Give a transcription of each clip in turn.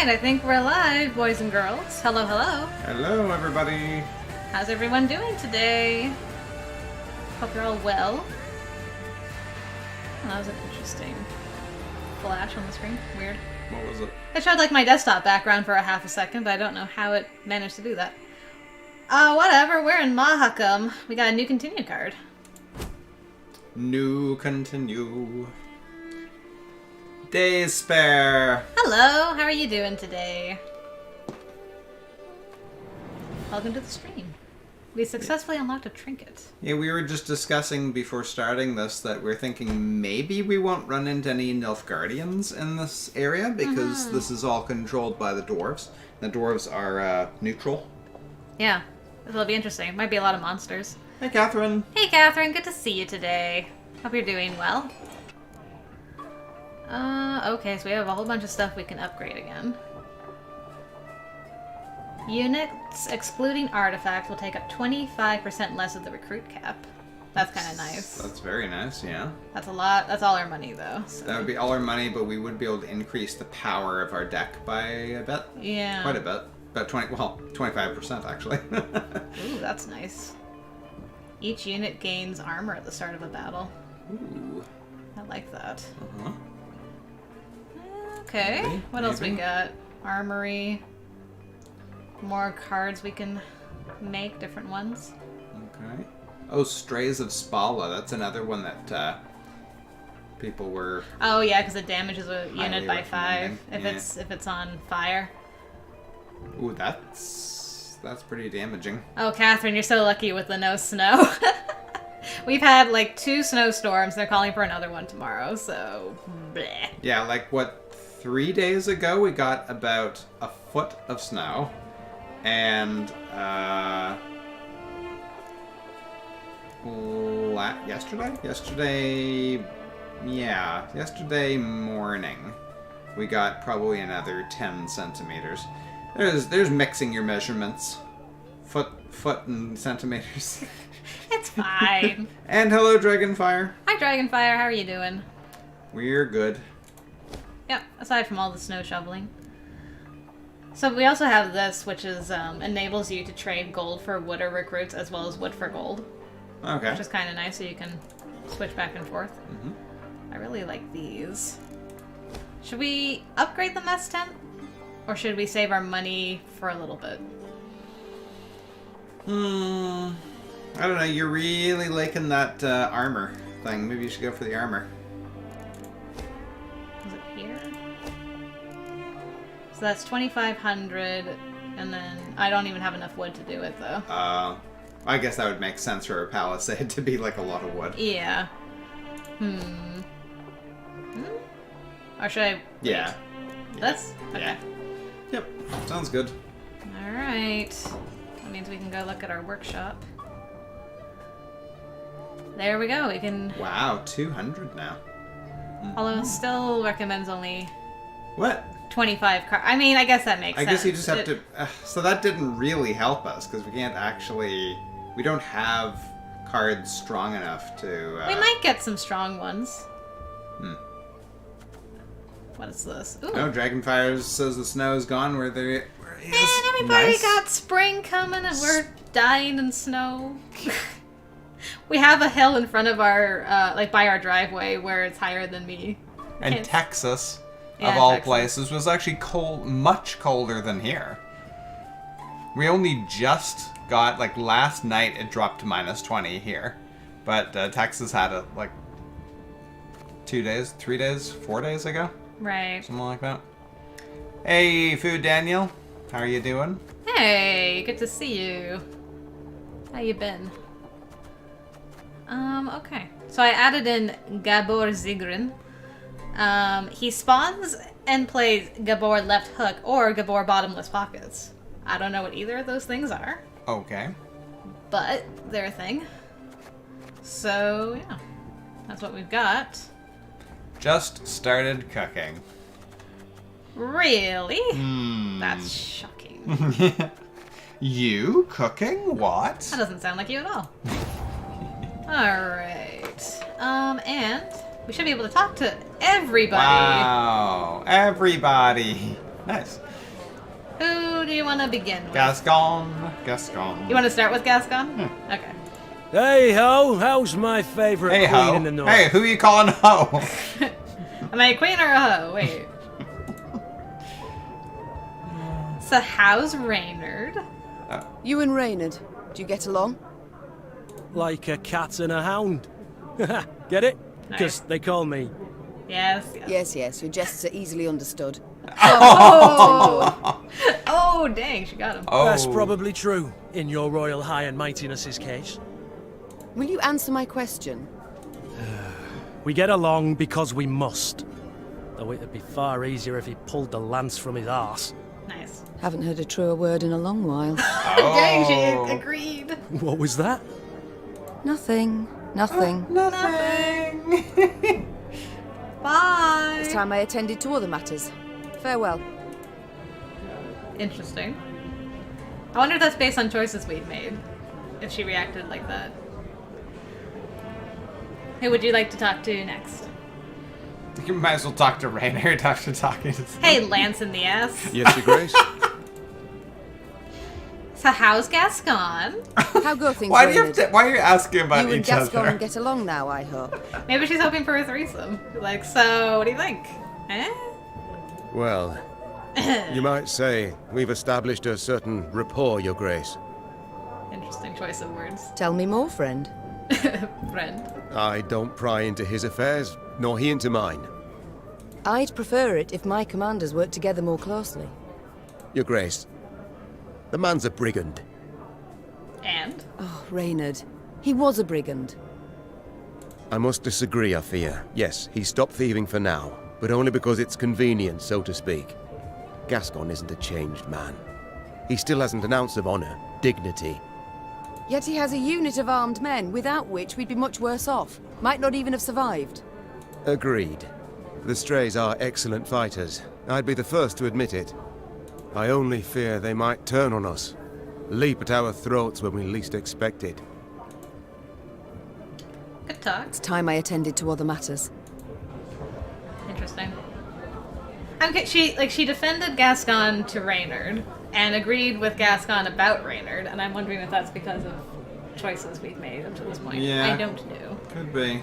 Alright, I think we're live, boys and girls. Hello, hello. Hello, everybody. How's everyone doing today? Hope you're all well. Oh, that was an interesting flash on the screen. Weird. What was it? I showed like my desktop background for a half a second, but I don't know how it managed to do that. Whatever, we're in Mahakam. We got a new continue card. New continue. Days spare. Hello, how are you doing today? Welcome to the stream. We successfully unlocked a trinket. Yeah, we were just discussing before starting this that we're thinking maybe we won't run into any Nilfgaardians in this area because this is all controlled by the dwarves. The dwarves are neutral. Yeah, this will be interesting. Might be a lot of monsters. Hey, Catherine. Hey, Catherine. Good to see you today. Hope you're doing well. Okay, so we have a whole bunch of stuff we can upgrade again. Units excluding artifacts will take up 25% less of the recruit cap. That's kind of nice. That's very nice, yeah. That's a lot. That's all our money, though. So. That would be all our money, but we would be able to increase the power of our deck by a bit. Yeah. Quite a bit. About 25% actually. Ooh, that's nice. Each unit gains armor at the start of a battle. Ooh. I like that. Uh-huh. Okay, Maybe, what else we maybe. got? Armory. More cards we can make, different ones. Okay. Oh, Strays of Spala. That's another one that people were... Oh yeah, because it damages a unit Highly by 5 recommending, if it's on fire. Ooh, that's pretty damaging. Oh, Catherine, you're so lucky with the no snow. We've had like 2 snowstorms. They're calling for another one tomorrow, so bleh. Yeah, like what, 3 days ago we got about a foot of snow, and yesterday morning we got probably another 10 centimeters. There's mixing your measurements, foot and centimeters. It's fine. And hello, Dragonfire. Hi, Dragonfire. How are you doing? We're good. Yep, aside from all the snow shoveling. So we also have this, which is enables you to trade gold for wood or recruits as well as wood for gold. Okay. Which is kind of nice, so you can switch back and forth. Mm-hmm. I really like these. Should we upgrade the mess tent? Or should we save our money for a little bit? I don't know, you're really liking that armor thing. Maybe you should go for the armor. Is it here? So that's 2,500, and then I don't even have enough wood to do it, though. I guess that would make sense for a palisade to be like a lot of wood. Yeah. Or should I wait? Yeah. This? Okay. Yeah. Yep, sounds good. Alright. That means we can go look at our workshop. There we go, we can... Wow, 200 now. Although it still recommends only What? 25 cards. I mean, I guess that makes sense. I guess you just have to... so that didn't really help us, because we can't actually... We don't have cards strong enough to... We might get some strong ones. Hmm. What is this? Ooh. No, Dragonfire says the snow is gone where he is. Man, everybody Nice. got spring coming and we're dying in snow. We have a hill in front of our, like by our driveway where it's higher than me. And Can't- Texas, Yeah, of all Texas. places, was actually cold, much colder than here. We only just got, like last night it dropped to -20 here. But Texas had it like 2 days, 3 days, 4 days ago. Right. Something like that. Hey, Food Daniel. How are you doing? Hey, good to see you. How you been? Okay. So I added in Gabor Zigrin. He spawns and plays Gabor Left Hook or Gabor Bottomless Pockets. I don't know what either of those things are, Okay. but they're a thing. So, yeah. That's what we've got. Just started cooking. Really? Hmm. That's shocking. You cooking? What? That doesn't sound like you at all. Alright. And we should be able to talk to everybody. Wow. Everybody. Nice. Who do you want to begin with? Gascon. You want to start with Gascon? Okay. Hey ho, how's my favorite Hey queen ho. in the north? Hey, who you calling ho? Am I a queen or a hoe? Wait. So how's Reynard? You and Reynard, do you get along? Like a cat and a hound. Get it? Because Nice. they call me. Yes. Yes, your jests are easily understood. Oh, oh, dang, she got him. Oh. That's probably true, in your royal high and mightiness's case. Will you answer my question? We get along because we must. Though it'd be far easier if he pulled the lance from his arse. Nice. Haven't heard a truer word in a long while. Dang, she agreed. What was that? Nothing. Nothing. Bye. It's time I attended to other matters. Farewell. Interesting. I wonder if that's based on choices we've made. If she reacted like that. Who would you like to talk to next? You might as well talk to Rainer. Talking to. Hey, Lance in the ass. Yes, Your Grace? So how's Gascon? How go things, Why do you Reynard? have to, Why are you asking about You and each Gascon other? get along now, I hope. Maybe she's hoping for a threesome. Like, so what do you think? Eh? Well, you might say we've established a certain rapport, Your Grace. Interesting choice of words. Tell me more, friend. Friend. I don't pry into his affairs, nor he into mine. I'd prefer it if my commanders worked together more closely. Your Grace, the man's a brigand. And? Oh, Reynard. He was a brigand. I must disagree, I fear. Yes, he stopped thieving for now, but only because it's convenient, so to speak. Gascon isn't a changed man. He still hasn't an ounce of honor, dignity. Yet he has a unit of armed men, without which we'd be much worse off. Might not even have survived. Agreed. The Strays are excellent fighters. I'd be the first to admit it. I only fear they might turn on us. Leap at our throats when we least expect it. Good talk. It's time I attended to other matters. Interesting. Okay, she defended Gascon to Reynard and agreed with Gascon about Reynard, and I'm wondering if that's because of choices we've made up to this point. Yeah. I don't know. Could be.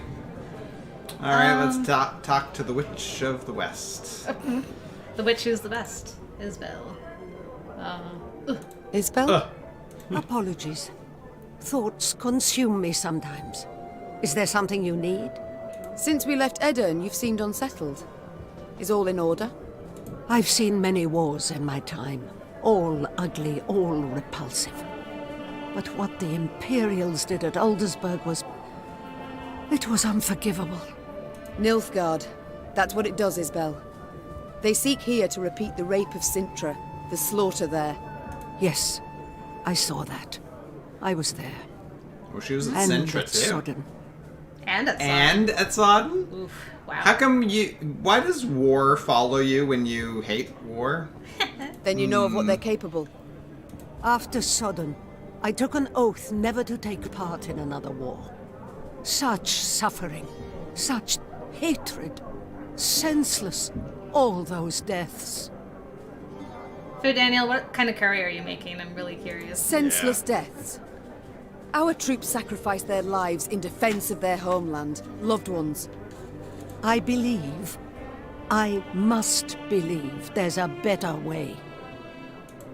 All right, let's talk to the Witch of the West. The witch who's the best, Isabel. Isbel? Apologies. Thoughts consume me sometimes. Is there something you need? Since we left Edirne, you've seemed unsettled. Is all in order? I've seen many wars in my time. All ugly, all repulsive. But what the Imperials did at Aldersburg was... it was unforgivable. Nilfgaard. That's what it does, Isbel. They seek here to repeat the rape of Sintra, the slaughter there. Yes, I saw that. I was there. Well, she was at And Sintra at too. Sodden. And at And at Sodden? Oof, wow. How come you... Why does war follow you when you hate war? Then you know of what they're capable. After Sodden, I took an oath never to take part in another war. Such suffering, such hatred, senseless, all those deaths. So Daniel, what kind of curry are you making? I'm really curious. Senseless deaths. Our troops sacrificed their lives in defense of their homeland, loved ones. I believe, I must believe there's a better way.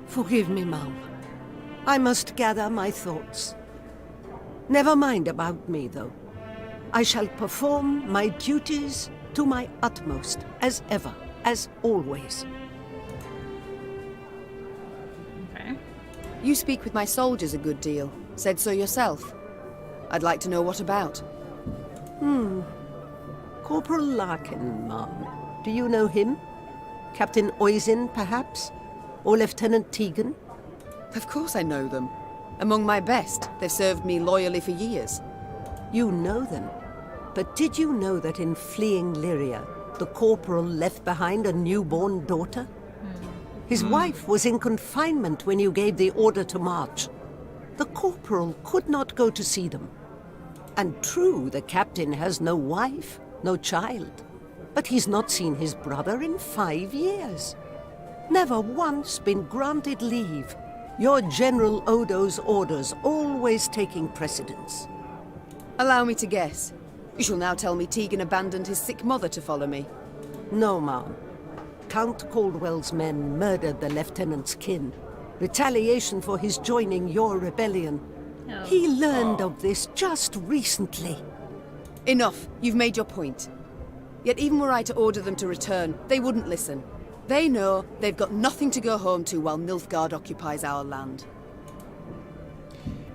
Forgive me, Mom. I must gather my thoughts. Never mind about me, though. I shall perform my duties to my utmost, as ever, as always. Okay. You speak with my soldiers a good deal. Said so yourself. I'd like to know what about. Corporal Larkin, Mom. Do you know him? Captain Oisin, perhaps? Or Lieutenant Tegan? Of course I know them. Among my best. They've served me loyally for years. You know them. But did you know that in fleeing Lyria, the corporal left behind a newborn daughter? His wife was in confinement when you gave the order to march. The corporal could not go to see them. And true, the captain has no wife, no child. But he's not seen his brother in 5 years. Never once been granted leave. Your General Odo's orders always taking precedence. Allow me to guess. You shall now tell me Tegan abandoned his sick mother to follow me. No, ma'am. Count Caldwell's men murdered the lieutenant's kin. Retaliation for his joining your rebellion. Oh. He learned of this just recently. Enough. You've made your point. Yet even were I to order them to return, they wouldn't listen. They know they've got nothing to go home to while Nilfgaard occupies our land.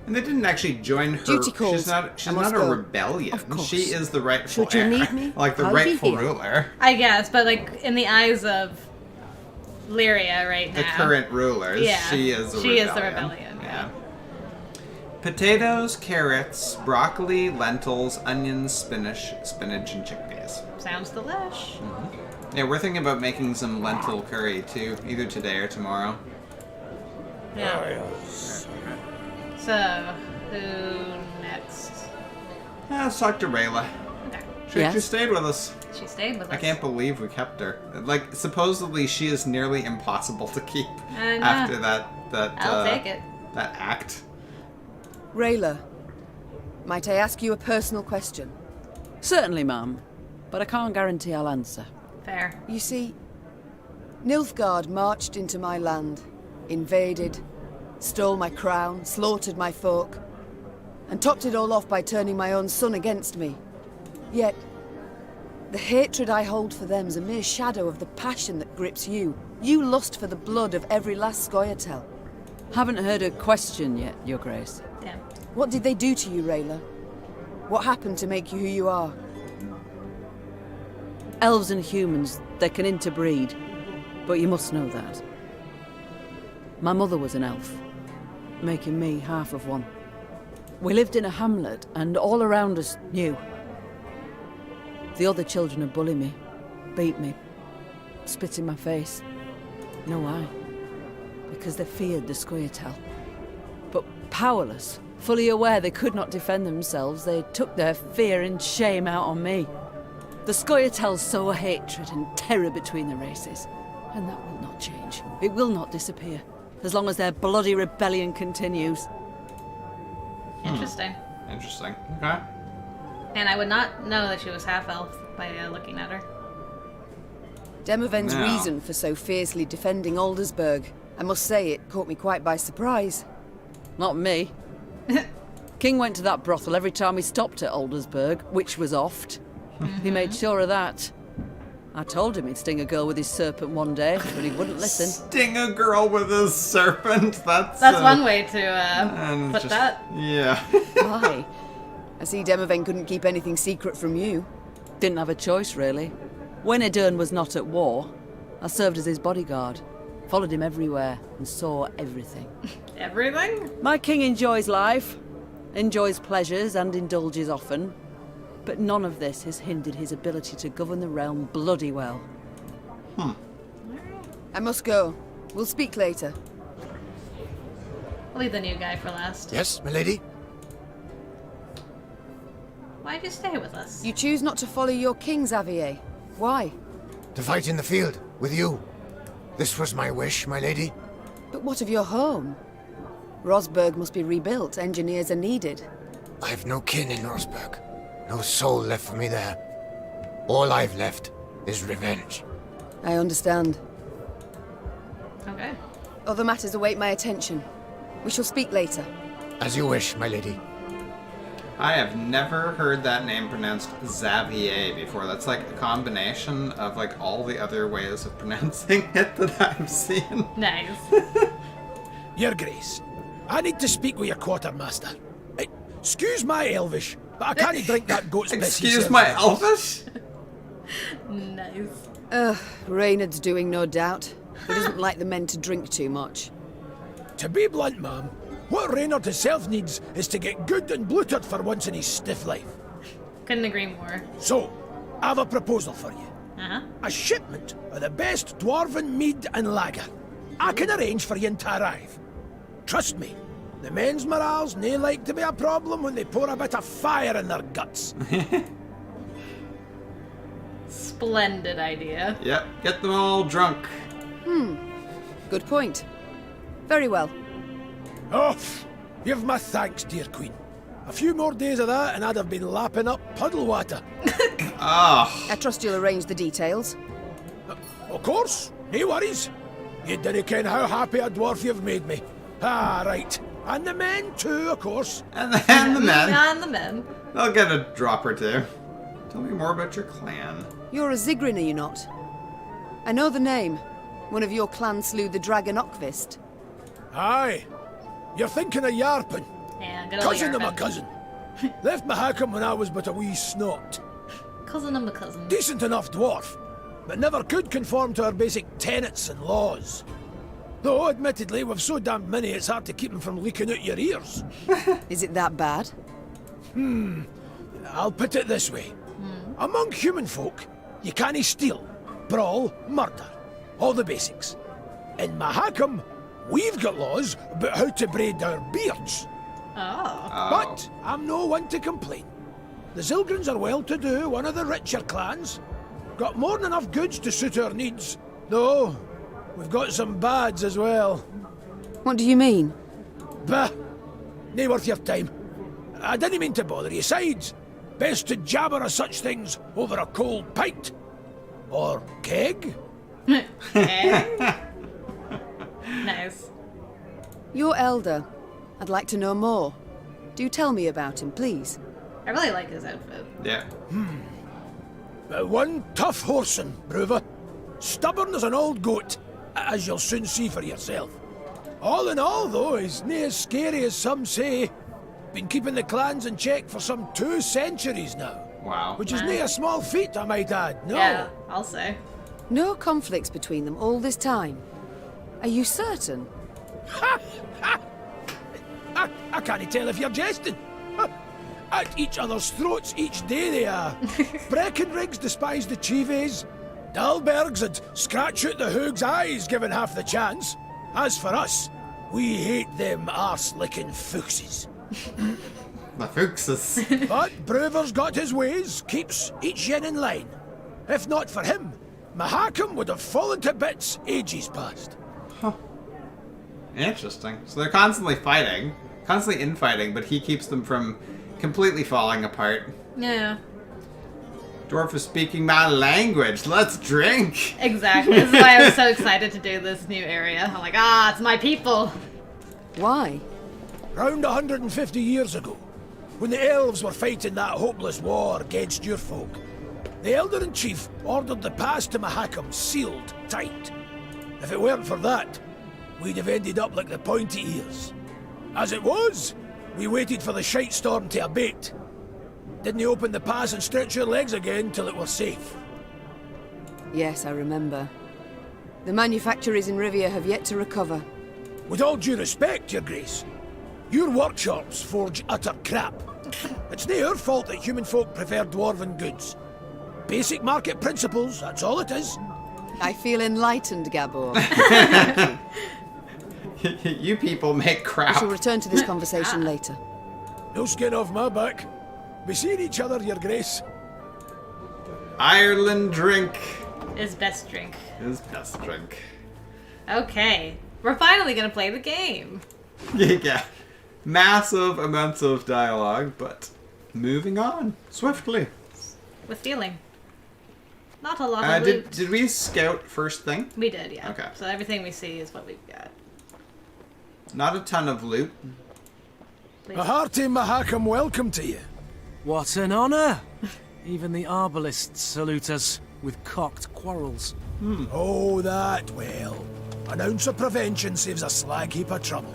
And they didn't actually join her. Duty calls. She's not I must a go. rebellion. Of course. She is the rightful Should you heir. need me? Like the I'll be rightful here. ruler. I guess, but like in the eyes of Lyria right now. The current rulers. Yeah. She is the She rebellion. is the rebellion, yeah. Potatoes, carrots, broccoli, lentils, onions, spinach, and chickpeas. Sounds delish. Yeah, we're thinking about making some lentil curry too, either today or tomorrow. Yeah. So, who next? Let's talk to Rayla. Okay. She Yes? stayed with us. She stayed with us. I can't believe we kept her. Like, supposedly she is nearly impossible to keep I know. after that I'll take it. that act. Rayla, might I ask you a personal question? Certainly, ma'am. But I can't guarantee I'll answer. Fair. You see, Nilfgaard marched into my land, invaded, stole my crown, slaughtered my folk, and topped it all off by turning my own son against me. Yet, the hatred I hold for them's a mere shadow of the passion that grips you. You lust for the blood of every last Scoia'tael. Haven't heard a question yet, Your Grace. Damn. What did they do to you, Rayla? What happened to make you who you are? Elves and humans, they can interbreed. But you must know that. My mother was an elf, making me half of one. We lived in a hamlet, and all around us knew. The other children would bully me, beat me, spit in my face. No why. Because they feared the Scoia'tael. But powerless, fully aware they could not defend themselves, they took their fear and shame out on me. The Scoia'tael sow a hatred and terror between the races, and that will not change. It will not disappear, as long as their bloody rebellion continues. Interesting. Interesting. Okay. And I would not know that she was half-elf by looking at her. Demoven's No. reason for so fiercely defending Aldersburg, I must say it caught me quite by surprise. Not me. King went to that brothel every time he stopped at Aldersburg, which was oft. He made sure of that. I told him he'd sting a girl with his serpent one day, but he wouldn't listen. Sting a girl with a serpent. That's One way to and put just- that. Yeah. Why? I see Demoven couldn't keep anything secret from you. Didn't have a choice, really. When Edern was not at war, I served as his bodyguard. Followed him everywhere and saw everything. Everything? My king enjoys life, enjoys pleasures and indulges often. But none of this has hindered his ability to govern the realm bloody well. I must go. We'll speak later. I'll leave the new guy for last. Yes, milady? Why'd you stay with us? You choose not to follow your king, Xavier. Why? To fight in the field, with you. This was my wish, my lady. But what of your home? Rosberg must be rebuilt. Engineers are needed. I've no kin in Rosberg. No soul left for me there. All I've left is revenge. I understand. Okay. Other matters await my attention. We shall speak later. As you wish, my lady. I have never heard that name pronounced Xavier before. That's like a combination of like all the other ways of pronouncing it that I've seen. Nice. Your Grace, I need to speak with your quartermaster. Excuse my Elvish, but I can't drink that goat's piss. Excuse my Elvish? Nice. Reynard's doing, no doubt. He doesn't like the men to drink too much. To be blunt, ma'am, what Reynard himself needs is to get good and bloated for once in his stiff life. Couldn't agree more. So, I have a proposal for you. Uh-huh. A shipment of the best dwarven mead and lager. I can arrange for you to arrive. Trust me, the men's morale's nae like to be a problem when they pour a bit of fire in their guts. Splendid idea. Yep, get them all drunk. Good point. Very well. Oh, give my thanks, dear Queen. A few more days of that and I'd have been lapping up puddle water. Oh. I trust you'll arrange the details. Of course, no worries. You didn't ken how happy a dwarf you've made me. Ah, right. And the men too, of course. And the men. And the men. They'll get a drop or two. Tell me more about your clan. You're a Zigrin, are you not? I know the name. One of your clan slew the dragon Ockvist. Aye. You're thinking of Yarpin. Yeah, good old Cousin of my Yarpin. cousin. Left Mahakam when I was but a wee snot. Cousin of my cousin. Decent enough dwarf, but never could conform to our basic tenets and laws. Though, admittedly, we've so damned many it's hard to keep them from leaking out your ears. Is it that bad? I'll put it this way. Among human folk, you can't steal, brawl, murder. All the basics. In Mahakam, we've got laws about how to braid our beards. Oh. But I'm no one to complain. The Zilgrins are well-to-do, one of the richer clans. Got more than enough goods to suit our needs. Though, we've got some bads as well. What do you mean? Bah! Nae worth your time. I didn't mean to bother you. Sides, best to jabber of such things over a cold pint. Or keg. Nice. Your elder. I'd like to know more. Do tell me about him, please. I really like his outfit. Yeah. One tough horseman, Bruva. Stubborn as an old goat, as you'll soon see for yourself. All in all, though, he's nae as scary as some say. Been keeping the clans in check for some 2 centuries now. Wow. Which is nae a small feat, I might add. No. Yeah, I'll say. No conflicts between them all this time. Are you certain? I can't tell if you're jesting. At each other's throats each day they are. Breckenriggs despise the Chives. Dalbergs would scratch out the Hoog's eyes given half the chance. As for us, we hate them arse-licking fuchses. The Fuchses. But Bruver's got his ways, keeps each yin in line. If not for him, Mahakam would have fallen to bits ages past. Interesting. So they're constantly fighting, constantly infighting, but he keeps them from completely falling apart. Yeah. Dwarf is speaking my language. Let's drink. Exactly. This is why I was so excited to do this new area. I'm like, it's my people. Why? Round 150 years ago, when the elves were fighting that hopeless war against your folk, the Elder-in-Chief ordered the pass to Mahakam sealed tight. If it weren't for that, we'd have ended up like the pointy ears. As it was, we waited for the shite storm to abate. Didn't open the pass and stretch your legs again till it was safe. Yes, I remember. The manufacturers in Rivia have yet to recover. With all due respect, Your Grace, your workshops forge utter crap. It's nae our fault that human folk prefer dwarven goods. Basic market principles, that's all it is. I feel enlightened, Gabor. You people make We crap. shall return to this conversation later. No skin off my back. We see each other, Your Grace. Ireland drink His best drink. is best drink. Okay. We're finally gonna play the game. Yeah. Massive amounts of dialogue, but moving on swiftly. With feeling. Not a lot of loot. Did we scout first thing? We did, yeah. Okay. So everything we see is what we've got. Not a ton of loot. Please. A hearty Mahakam welcome to you. What an honor! Even the arbalists salute us with cocked quarrels. Oh, that well. An ounce of prevention saves a slag heap of trouble.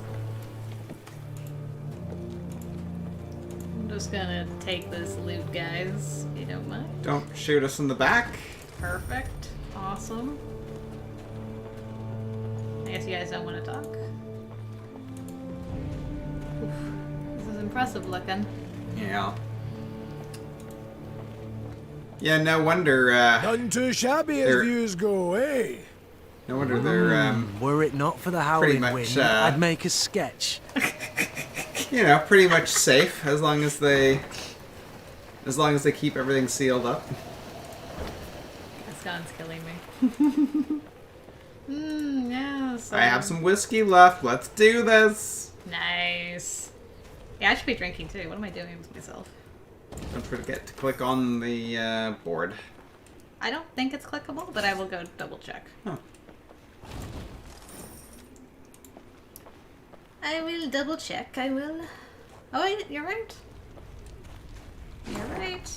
I'm just gonna take this loot, guys, if you don't mind. Don't shoot us in the back. Perfect. Awesome. I guess you guys don't want to talk. Oof. This is impressive looking. Yeah. Yeah, no wonder, None too shabby as There- views go, eh? no wonder they're, Were it not for the Pretty howling much, wind, uh, I'd make a sketch. you know, pretty much safe as long as they keep everything sealed up. This gun's killing me. Yes. I have some whiskey left. Let's do this. Nice. Yeah, I should be drinking too. What am I doing with myself? Don't forget to click on the board. I don't think it's clickable, but I will go double check. Huh. I will double check. I will. Oh, you're right. You're right.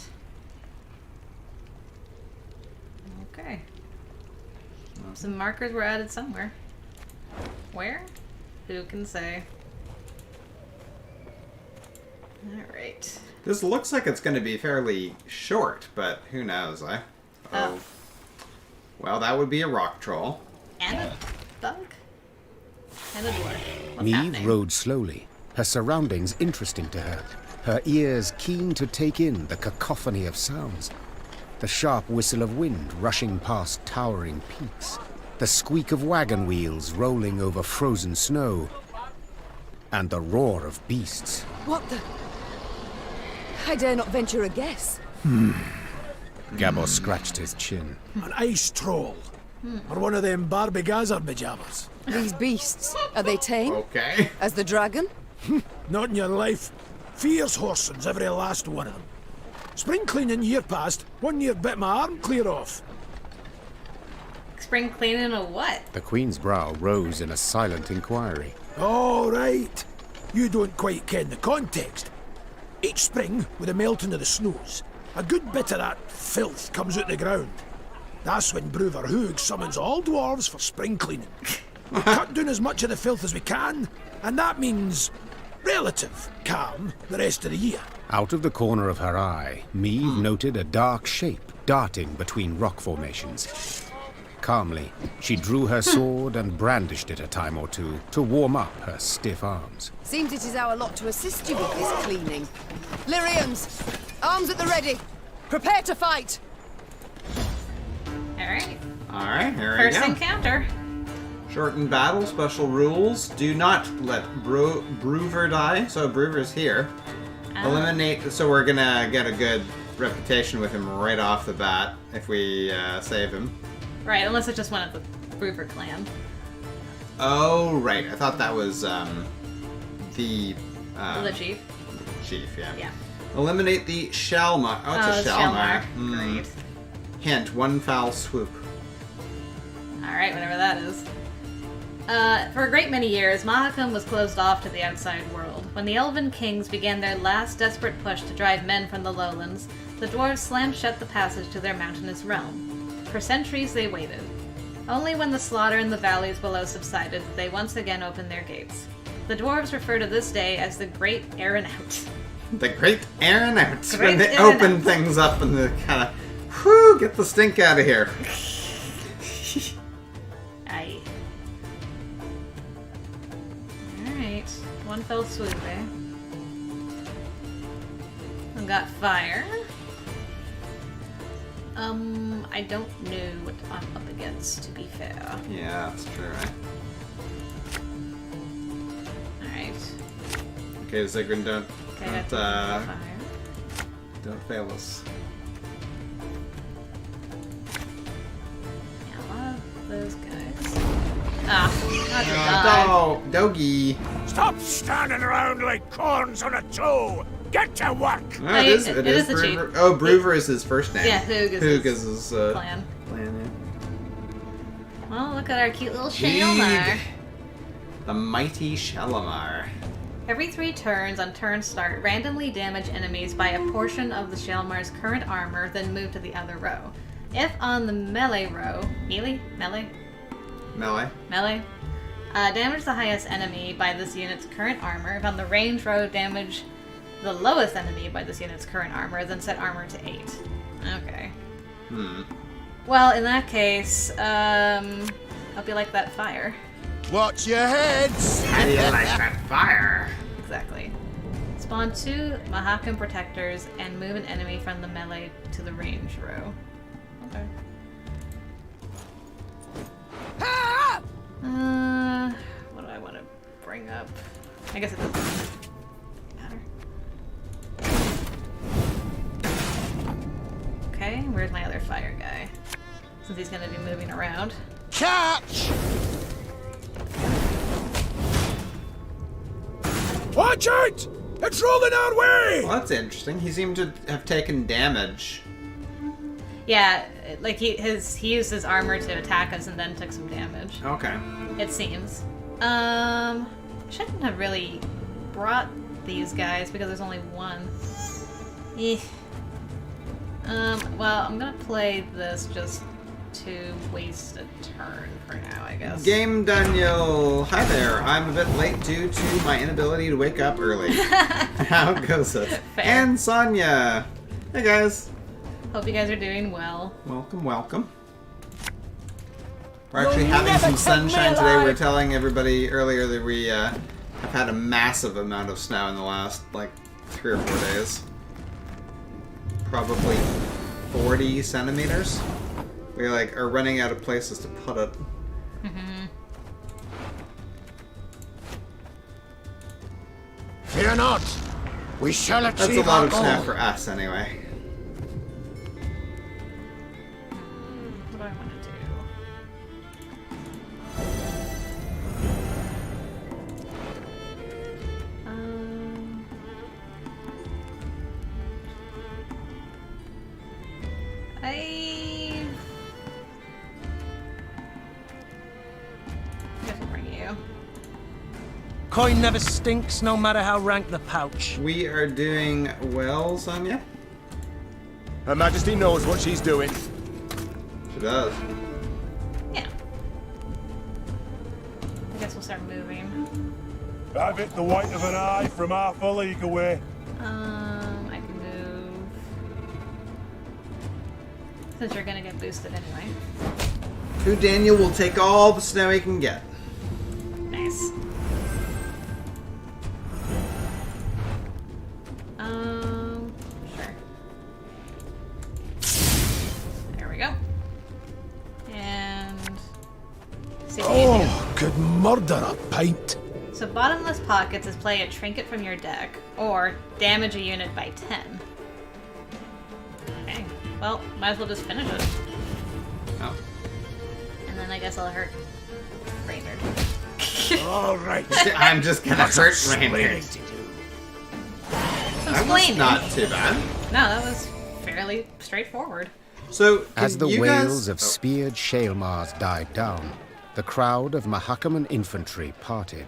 Okay. Some markers were added somewhere. Where? Who can say? Alright. This looks like it's going to be fairly short, but who knows, eh? Oh. Well, that would be a rock troll. And a bug? And a dwarf. What's Meve happening? rode slowly, her surroundings interesting to her, her ears keen to take in the cacophony of sounds. The sharp whistle of wind rushing past towering peaks, the squeak of wagon wheels rolling over frozen snow, and the roar of beasts. What the? I dare not venture a guess. Gabor scratched his chin. An ice troll. Or one of them Barbie Gazer pajamas. These beasts, are they tame? Okay. As the dragon? Not in your life. Fierce horsens, every last one of them. Spring cleaning year past, 1 year bit my arm clear off. Spring cleaning a what? The Queen's brow rose in a silent inquiry. All right. You don't quite ken the context. Each spring, with the melting of the snows, a good bit of that filth comes out the ground. That's when Bruver Hoog summons all dwarves for spring cleaning. We cut down as much of the filth as we can, and that means relative calm the rest of the year. Out of the corner of her eye, Meve noted a dark shape darting between rock formations. Calmly, she drew her sword and brandished it a time or two to warm up her stiff arms. Seems it is our lot to assist you with this cleaning. Lyrians, arms at the ready. Prepare to fight. Alright. Alright, here we First go. encounter. Shortened battle, special rules. Do not let Bruver die. So Bruver's here. Eliminate, so we're gonna get a good reputation with him right off the bat if we save him. Right, unless it's just one of the Bruver clan. Oh, right. I thought that was the chief. Chief, yeah. Yeah. Eliminate the Shalmar. Oh, it's a Shalmar. Great. Hint, one foul swoop. Alright, whatever that is. For a great many years, Mahakam was closed off to the outside world. When the Elven Kings began their last desperate push to drive men from the lowlands, the dwarves slammed shut the passage to their mountainous realm. For centuries they waited. Only when the slaughter in the valleys below subsided did they once again open their gates. The dwarves refer to this day as the Great Aaron Out. The Great Aaron Out. Great When they Aaron open Out. things up and they kind of, whew, get the stink out of here. Aye. Alright. One fell swoop, eh? I've got fire. I don't know what I'm up against, to be fair. Yeah, that's true, right? Alright. Okay, Zigrin, don't Fire. fail us. Yeah, a lot of those guys. Ah, not Doggy. Stop standing around like corns on a toe! Get to work! Oh, it is the chief. Bruver. Oh, Bruver is his first name. Yeah, Hoog is his clan. Clan, Well, look at our cute little yeah. Shalmar. The mighty Shalimar. Every 3 turns on turn start, randomly damage enemies by a portion of the Shalmar's current armor, then move to the other row. If on the melee row, melee, damage the highest enemy by this unit's current armor. If on the range row, damage the lowest enemy by this unit's current armor, then set armor to 8. Okay. Well, in that case, hope you like that fire. Watch your heads! How do you like that fire? Exactly. Spawn 2 Mahakam protectors and move an enemy from the melee to the range row. Okay. What do I want to bring up? I guess it doesn't matter. Okay, where's my other fire guy? Since he's going to be moving around. Catch! Watch out! It's rolling our way! Well, that's interesting. He seemed to have taken damage. Yeah, like he used his armor to attack us and then took some damage. Okay. It seems. Shouldn't have really brought these guys because there's only one. Eh. Well, I'm gonna play this just to waste a turn for now, I guess. Game Daniel. Hi there. I'm a bit late due to my inability to wake up early. How goes it? Fair. And Sonia. Hey guys. Hope you guys are doing well. Welcome, welcome. We're actually having some sunshine today. We were telling everybody earlier that we have had a massive amount of snow in the last, like, 3 or 4 days. Probably 40 centimeters. We, like, are running out of places to put it. Mm-hmm. Fear not. We shall achieve That's a lot our of snow goal. for us, anyway. What do I want to do? I guess I'll bring you. Coin never stinks, no matter how rank the pouch. We are doing well, Sonia. Her Majesty knows what she's doing. She does. Yeah. I guess we'll start moving. Have it the white of an eye from half a league away. I can move. Since you're gonna get boosted anyway. Who Daniel will take all the snow he can get. Nice. Sure. There we go. And see what you do. Oh, could murder a pint. So bottomless pockets is play a trinket from your deck, or damage a unit by 10. Okay. Well, might as well just finish it. Oh. And then I guess I'll hurt Raynard. All right. I'm just gonna hurt Raynard. Some That was explaining. not too bad. No, that was fairly straightforward. So, As the you wails guys... of speared Shaelmars died down, the crowd of Mahakam infantry parted.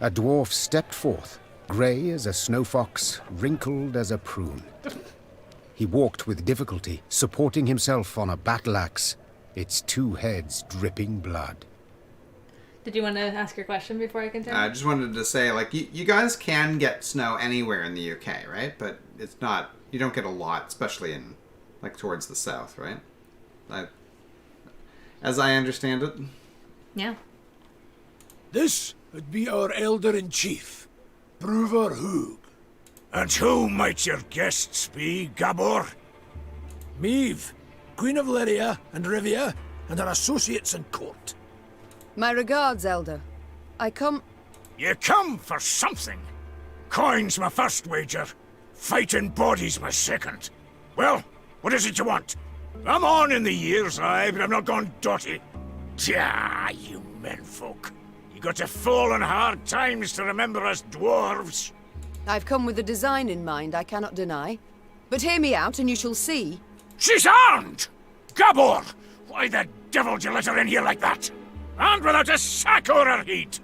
A dwarf stepped forth, grey as a snow fox, wrinkled as a prune. He walked with difficulty, supporting himself on a battle axe, its 2 heads dripping blood. Did you want to ask your question before I continue? I just wanted to say, like, you guys can get snow anywhere in the UK, right? But it's not... You don't get a lot, especially in, like, towards the south, right? As I understand it. Yeah. This would be our elder-in-chief, Brewer Hoog. And who might your guests be, Gabor? Meve, Queen of Lyria and Rivia, and her associates in court. My regards, Elder. I come... You come for something. Coin's my first wager. Fighting bodies my second. Well, what is it you want? I'm on in the years, aye, but I'm not gone dotty. Tja, you menfolk. You got to fall on hard times to remember us dwarves. I've come with a design in mind, I cannot deny. But hear me out and you shall see. She's armed! Gabor! Why the devil did you let her in here like that? And without a sack or her heat!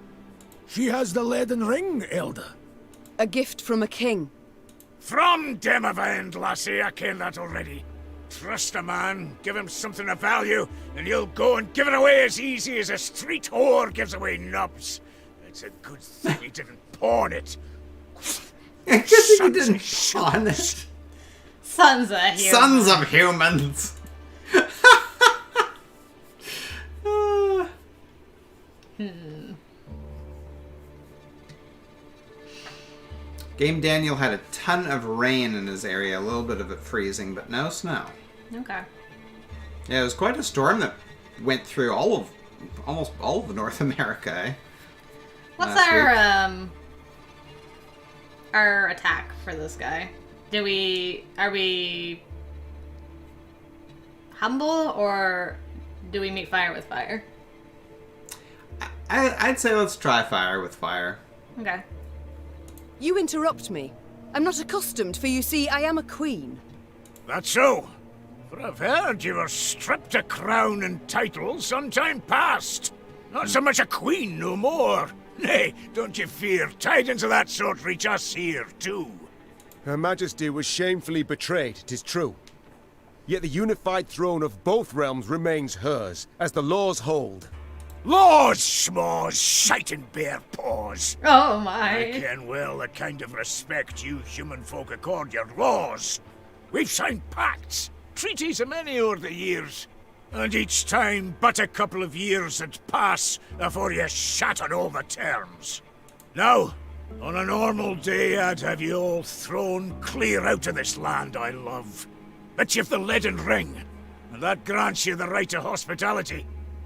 She has the leaden ring, Elder. A gift from a king. From Demavend, lassie, I ken that already. Trust a man, give him something of value, and he'll go and give it away as easy as a street whore gives away nubs. It's a good thing he didn't pawn it. I guess he didn't pawn it. Sons of humans. Sons of humans. Game Daniel had a ton of rain in his area, a little bit of it freezing, but no snow. Okay. Yeah, it was quite a storm that went through almost all of North America. Eh? What's Last our attack for this guy? Are we humble, or do we meet fire with fire? I'd say let's try fire with fire. Okay. You interrupt me. I'm not accustomed, for you see, I am a queen. That's so. For I've heard you were stripped of crown and title some time past. Not so much a queen no more. Nay, don't you fear, tidings of that sort reach us here, too. Her Majesty was shamefully betrayed, 'tis true. Yet the unified throne of both realms remains hers, as the laws hold. Laws, schmaws, shite and bare paws. Oh my. I ken well the kind of respect you human folk accord your laws. We've signed pacts, treaties a many o'er the years, and each time but a couple of years had pass afore you shattered all the terms. Now, on a normal day I'd have you all thrown clear out of this land I love. But you've the leaden ring, and that grants you the right of hospitality.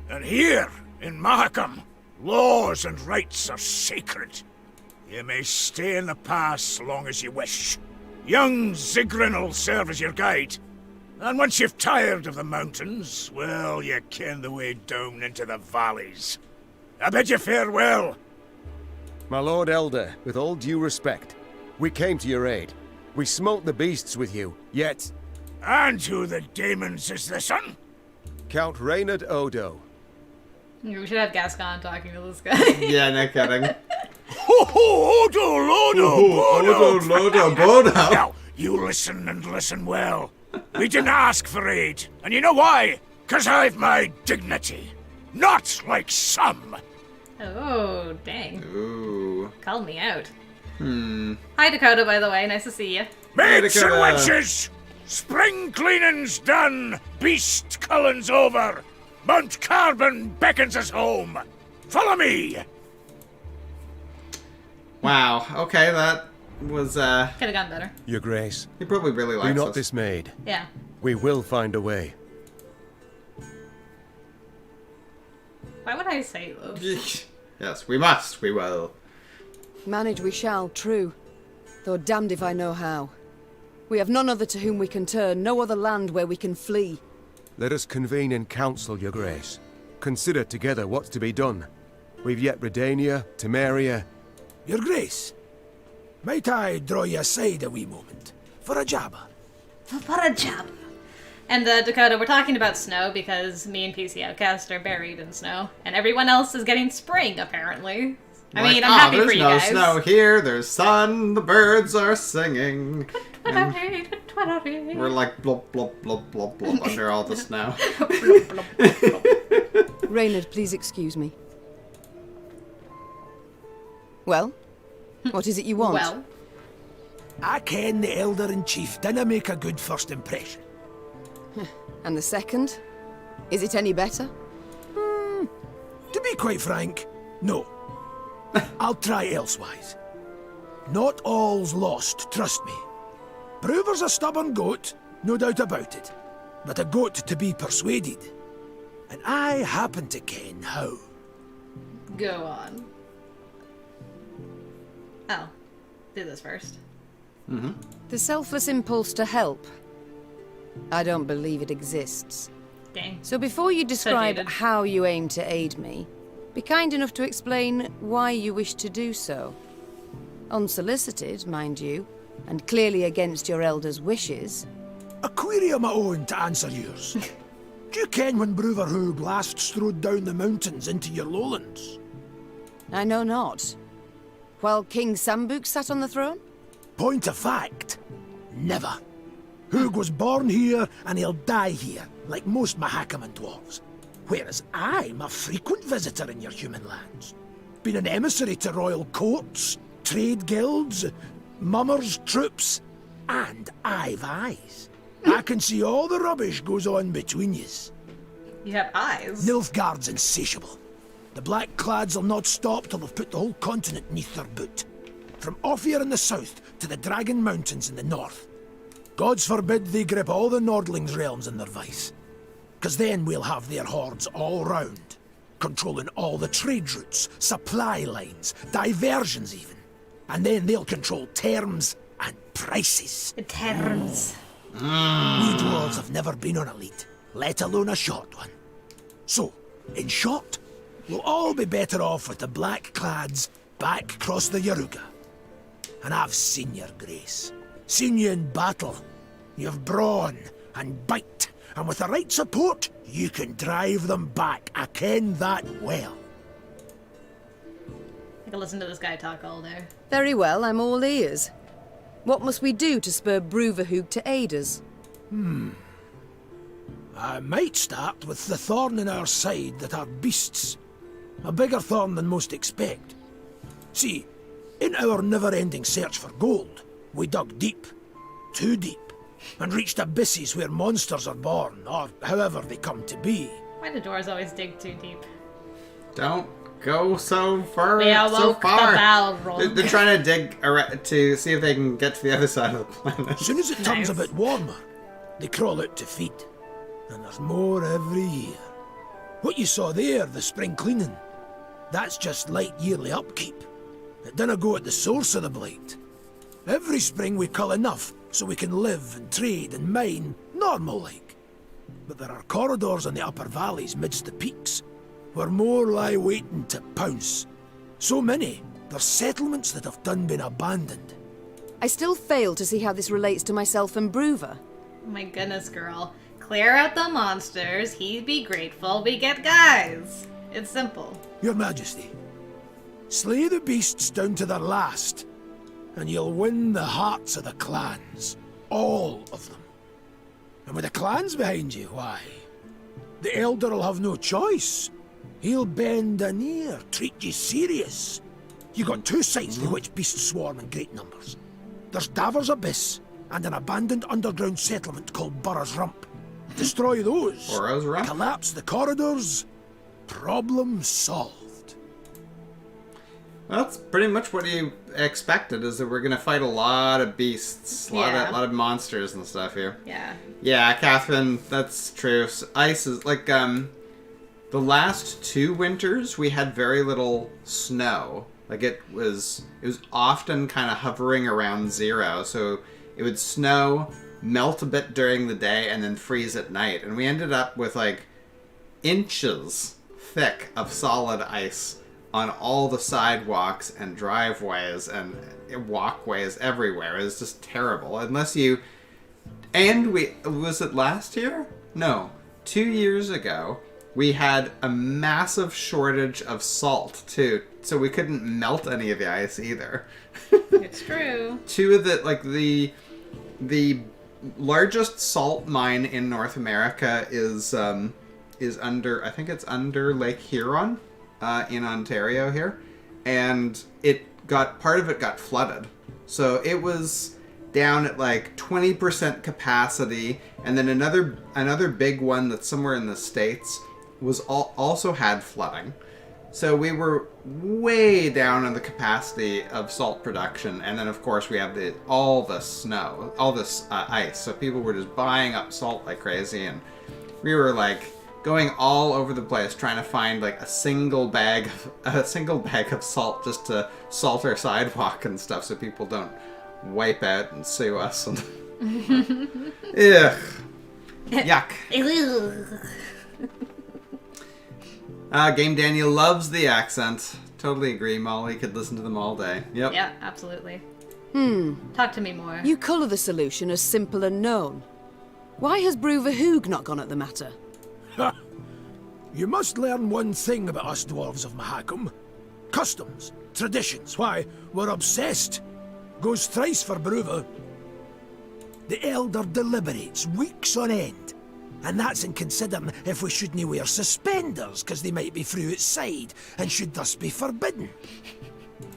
And here, in Mahakam, laws and rights are sacred. You may stay in the pass long as you wish. Young Zigrin'll serve as your guide. And once you've tired of the mountains, well, you ken the way down into the valleys. I bid you farewell. My Lord Elder, with all due respect, we came to your aid. We smote the beasts with you, yet... And who the demons is this one? Count Reynard Odo. We should have Gascon talking to this guy. Yeah, no kidding. Ho ho, Odo, Lodo, Odo, Lodo, Bodo. Now, you listen and listen well. We didn't ask for aid, and you know why? 'Cause I've my dignity. Not like some. Oh, dang. Ooh. Called me out. Hi, Dakota, by the way. Nice to see you. Mates and Dakota. wenches! Spring cleaning's done! Beast culling's over! Mount Carbon beckons us home! Follow me! Wow. Okay, that was Could have gone better. Your Grace, he probably really likes be not us. dismayed. Yeah. We will find a way. Why would I say those? Yes, we must. We will. Manage we shall, true. Though damned if I know how. We have none other to whom we can turn, no other land where we can flee. Let us convene in council, Your Grace. Consider together what's to be done. We've yet Redania, Temeria. Your Grace, might I draw you aside a wee moment for a jabber? For a job. And Dakota, we're talking about snow because me and Pcoutcast are buried in snow, and everyone else is getting spring apparently. I mean, I'm happy for you guys. There's no snow here. There's sun. The birds are singing. We're like blub blub blub blub blub under all the snow. Reynard, please excuse me. Well, what is it you want? Well, I ken the Elder-in-Chief didn't make a good first impression. And the second? Is it any better? To be quite frank, no. I'll try elsewise. Not all's lost, trust me. Brewer's a stubborn goat, no doubt about it. But a goat to be persuaded. And I happen to ken how. go on. Oh, do this first. The selfless impulse to help. I don't believe it exists. Dang. So before you describe dated. how you aim to aid me, be kind enough to explain why you wish to do so. Unsolicited, mind you, and clearly against your elder's wishes. A query of my own to answer yours. Do you ken when Brewer Hoob last strode down the mountains into your lowlands? I know not. While King Sambuc sat on the throne? Point of fact, never. Hoog was born here and he'll die here, like most Mahakam and dwarves. Whereas I'm a frequent visitor in your human lands. Been an emissary to royal courts, trade guilds, mummers, troops, and I've eyes. I can see all the rubbish goes on between yous. You have eyes. Nilfgaard's insatiable. The Black Clads'll not stop till they've put the whole continent neath their boot. From Ophir in the south to the Dragon Mountains in the north. Gods forbid they grip all the Nordlings' realms in their vice. 'Cause then we'll have their hordes all round, controlling all the trade routes, supply lines, diversions even. And then they'll control terms and prices. The terms. We dwarves have never been on a lead, let alone a short one. So, in short, we'll all be better off with the black clads back across the Yaruga. And I've seen your grace. Seen you in battle. You've brawn and bite, and with the right support, you can drive them back. I ken that well. I could listen to this guy talk all day. Very well, I'm all ears. What must we do to spur Bruverhoog to aid us? I might start with the thorn in our side that are beasts. A bigger thorn than most expect. See, in our never-ending search for gold, we dug deep. Too deep. And reached abysses where monsters are born, or however they come to be. Why do dwarves always dig too deep? Don't go so far. We awoke the Balrog. They're trying to dig to see if they can get to the other side of the planet. As soon as it turns Nice. a bit warmer, they crawl out to feed. And there's more every year. What you saw there, the spring cleaning, that's just light yearly upkeep. It dinna go at the source of the blight. Every spring we cull enough so we can live and trade and mine normal-like. But there are corridors in the upper valleys midst the peaks, where more lie waiting to pounce. So many, there's settlements that have done been abandoned. I still fail to see how this relates to myself and Bruver. Oh my goodness, girl. Clear out the monsters, he'd be grateful, we get guys. It's simple. Your Majesty, slay the beasts down to their last, and you'll win the hearts of the clans. All of them. And with the clans behind you, why, the Elder'll have no choice. He'll bend an ear, treat you serious. You got two sides to which beasts swarm in great numbers. There's Davor's Abyss, and an abandoned underground settlement called Burra's Rump. Destroy those. Burra's Rump? Collapse the corridors. Problem solved. That's pretty much what you expected, is that we're going to fight a lot of beasts, a lot of monsters and stuff here. Yeah. Yeah, Catherine, that's true. Ice is, like, the last 2 winters, we had very little snow. Like, it was often kind of hovering around 0, so it would snow, melt a bit during the day, and then freeze at night. And we ended up with, like, inches thick of solid ice on all the sidewalks and driveways and walkways everywhere. It was just terrible. Unless you... And was it last year? No. 2 years ago, we had a massive shortage of salt, too. So we couldn't melt any of the ice either. It's true. 2 of the largest salt mine in North America is under, I think it's under Lake Huron, in Ontario here, and part of it got flooded. So it was down at like 20% capacity, and then another big one that's somewhere in the States was also had flooding. So we were way down on the capacity of salt production, and then of course we have all the snow, all this ice. So people were just buying up salt like crazy, and we were like going all over the place trying to find like a single bag of salt just to salt our sidewalk and stuff, so people don't wipe out and sue us. And ugh, yuck. Game Daniel loves the accent. Totally agree, Molly. Could listen to them all day. Yep. Yeah, absolutely. Talk to me more. You colour the solution as simple and known. Why has Bruverhoog not gone at the matter? You must learn one thing about us dwarves of Mahakam. Customs, traditions, why, we're obsessed. Goes thrice for Bruver. The Elder deliberates weeks on end. And that's in considering if we shouldn't wear suspenders, because they might be through outside, and should thus be forbidden.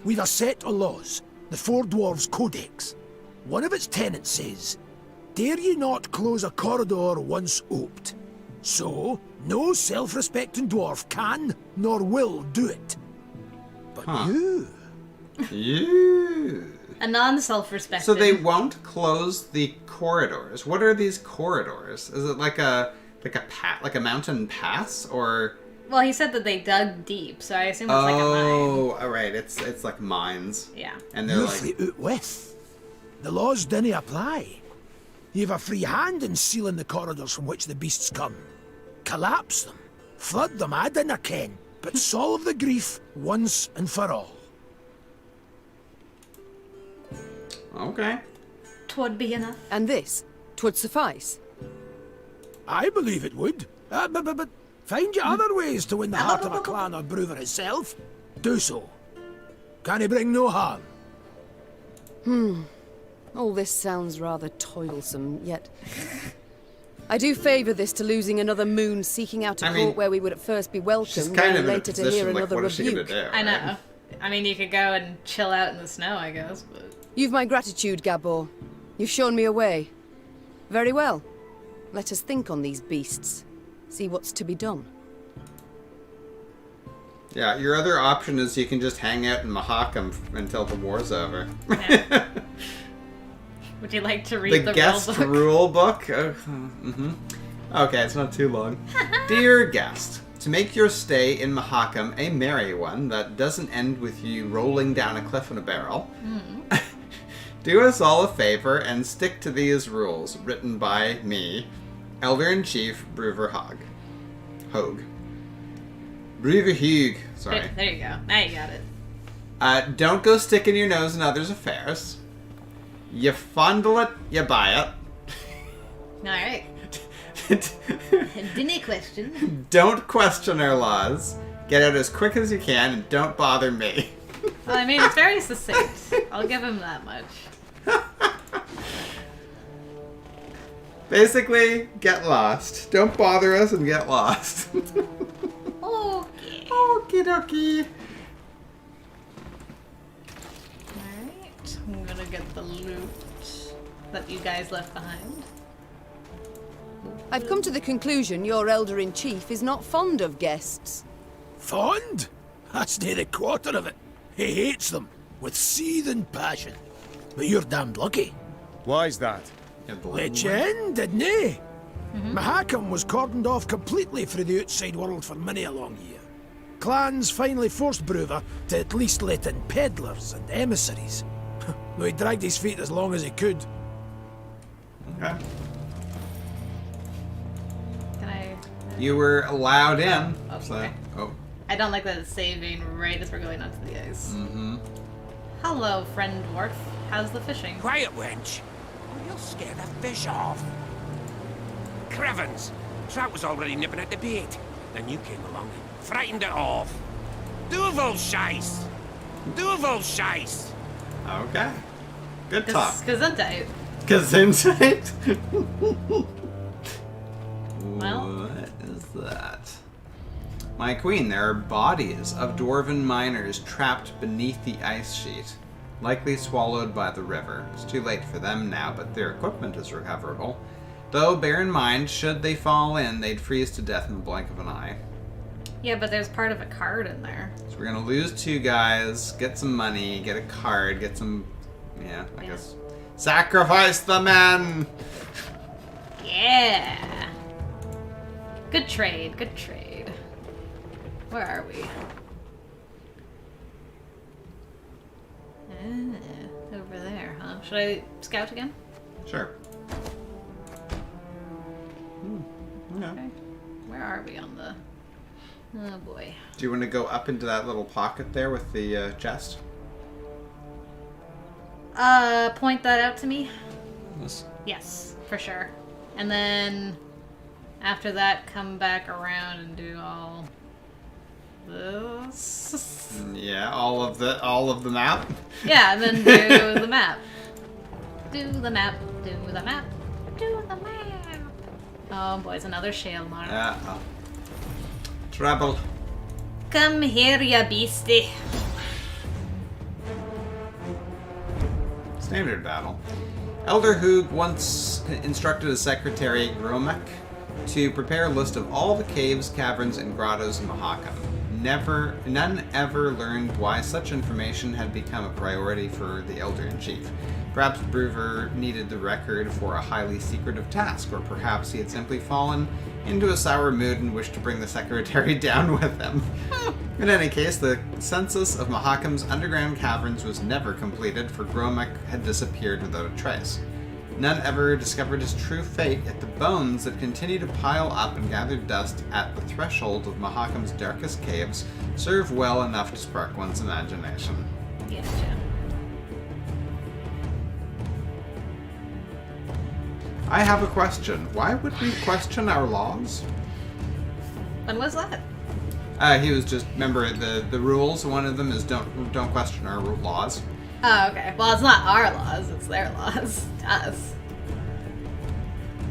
We've a set of laws, the Four Dwarves Codex. One of its tenets says, dare ye not close a corridor once oped. So, no self-respecting dwarf can, nor will do it. But you... A non-self-respecting. So they won't close the corridors. What are these corridors? Is it like a mountain pass, or? Well, he said that they dug deep, so I assume it's like a mine. Oh, all right. It's like mines. Yeah. And they're You're like free out with. The laws didn't apply. You've a free hand in sealing the corridors from which the beasts come. Collapse them. Flood them, I dinna ken, but solve the grief once and for all. Okay. 'Twould be enough. And this, 'twould suffice. I believe it would. But find you other ways to win the heart of a clan or brewer himself. Do so. Can he bring no harm? All this sounds rather toilsome, yet... I do favour this to losing another moon seeking out a court where we would at first be She's welcomed, kind only of in a later to position, hear like, another what is she gonna rebuke. do? I know. right? I mean, you could go and chill out in the snow, I guess, but... You've my gratitude, Gabor. You've shown me a way. Very well. Let us think on these beasts. See what's to be done. Yeah, your other option is you can just hang out in Mahakam until the war's over. Yeah. Would you like to read the guest rule book? rule book? Okay, it's not too long. Dear guest, to make your stay in Mahakam a merry one that doesn't end with you rolling down a cliff in a barrel, do us all a favor and stick to these rules, written by me, Elder-in-Chief Brewer Hogue. Brewer Hugh. Sorry. There you go. Now you got it. Don't go sticking your nose in others' affairs. You fondle it, you buy it. Alright. Didn't question. Don't question our laws. Get out as quick as you can and don't bother me. Well, I mean, it's very succinct. I'll give him that much. Basically, get lost. Don't bother us and get lost. Okay. Okie dokie. Alright. I'm gonna get the loot that you guys left behind. I've come to the conclusion your Elder-in-Chief is not fond of guests. Fond? That's near a quarter of it. He hates them, with seething passion. But you're damned lucky. Why's that? Let you in, didn't he? Mahakam was cordoned off completely through the outside world for many a long year. Clans finally forced Brewer to at least let in peddlers and emissaries. Though he dragged his feet as long as he could. Okay. Can I... You were allowed in. Okay. Oh. I don't like that it's saving right as we're going onto the ice. Mm-hmm. Hello, friend dwarf. How's the fishing? Quiet, wench. Or you'll scare the fish off. Crevens! Trout was already nipping at the bait. Then you came along and frightened it off. Duvel Scheiss! Duvel Scheiss! Okay. Good talk. Gesundheit. Gesundheit? Well. What is that? My queen, there are bodies of dwarven miners trapped beneath the ice sheet, likely swallowed by the river. It's too late for them now, but their equipment is recoverable. Though, bear in mind, should they fall in, they'd freeze to death in the blink of an eye. Yeah, but there's part of a card in there. So we're gonna lose 2 guys, get some money, get a card, get some... Yeah, I guess. Sacrifice the men! Yeah! Good trade, good trade. Where are we? Over there, huh? Should I scout again? Sure. Yeah. Okay. Where are we on the... Oh boy. Do you want to go up into that little pocket there with the chest? Point that out to me? Yes. Yes, for sure. And then after that, come back around and do all this. Yeah, all of the map. Yeah, and then do the map. Do the map. Do the map. Do the map. Oh boy, it's another shale mark. Yeah. Trouble. Come here, ya beastie. Standard battle. Elder Hugh once instructed his secretary, Gromek, to prepare a list of all the caves, caverns, and grottos in Mahakam. None ever learned why such information had become a priority for the Elder-in-Chief. Perhaps Brewer needed the record for a highly secretive task, or perhaps he had simply fallen into a sour mood and wished to bring the secretary down with him. In any case, the census of Mahakam's underground caverns was never completed, for Gromek had disappeared without a trace. None ever discovered his true fate, yet the bones that continue to pile up and gather dust at the threshold of Mahakam's darkest caves serve well enough to spark one's imagination. Yes, Jim. I have a question. Why would we question our laws? When was that? He was just, remember the rules, one of them is don't question our laws. Oh, okay. Well, it's not our laws, it's their laws. To us.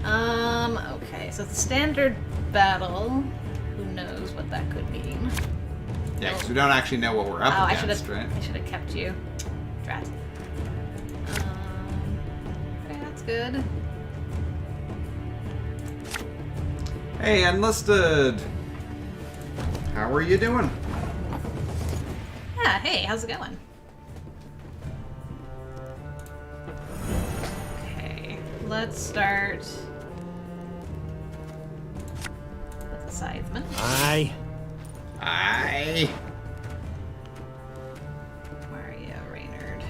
Okay, so it's a standard battle. Who knows what that could mean? Yeah, because we don't actually know what we're up against, right? I should have kept you. Drat. Okay, that's good. Hey, Enlisted! How are you doing? Yeah, hey, how's it going? Okay, let's start with the Scytheman. Aye. Aye. Where are you, Reynard?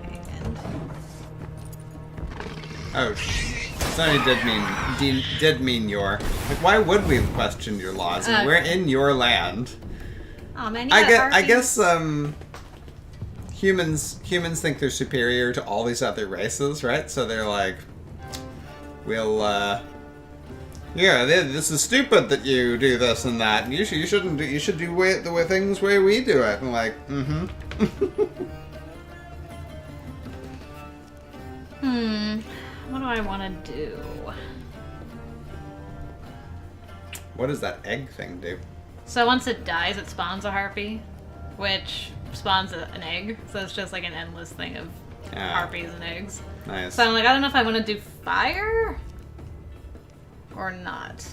Okay, and... Oh, Sonny did mean your. Like, why would we question your laws? I mean, we're in your land. Oh man, you got I guess humans think they're superior to all these other races, right? So they're like, we'll yeah, this is stupid that you do this and that. You shouldn't do. You should do the way things way we do it. And like, What do I want to do? What does that egg thing do? So once it dies, it spawns a harpy, which spawns an egg. So it's just like an endless thing of harpies and eggs. Nice. So I'm like, I don't know if I want to do fire or not.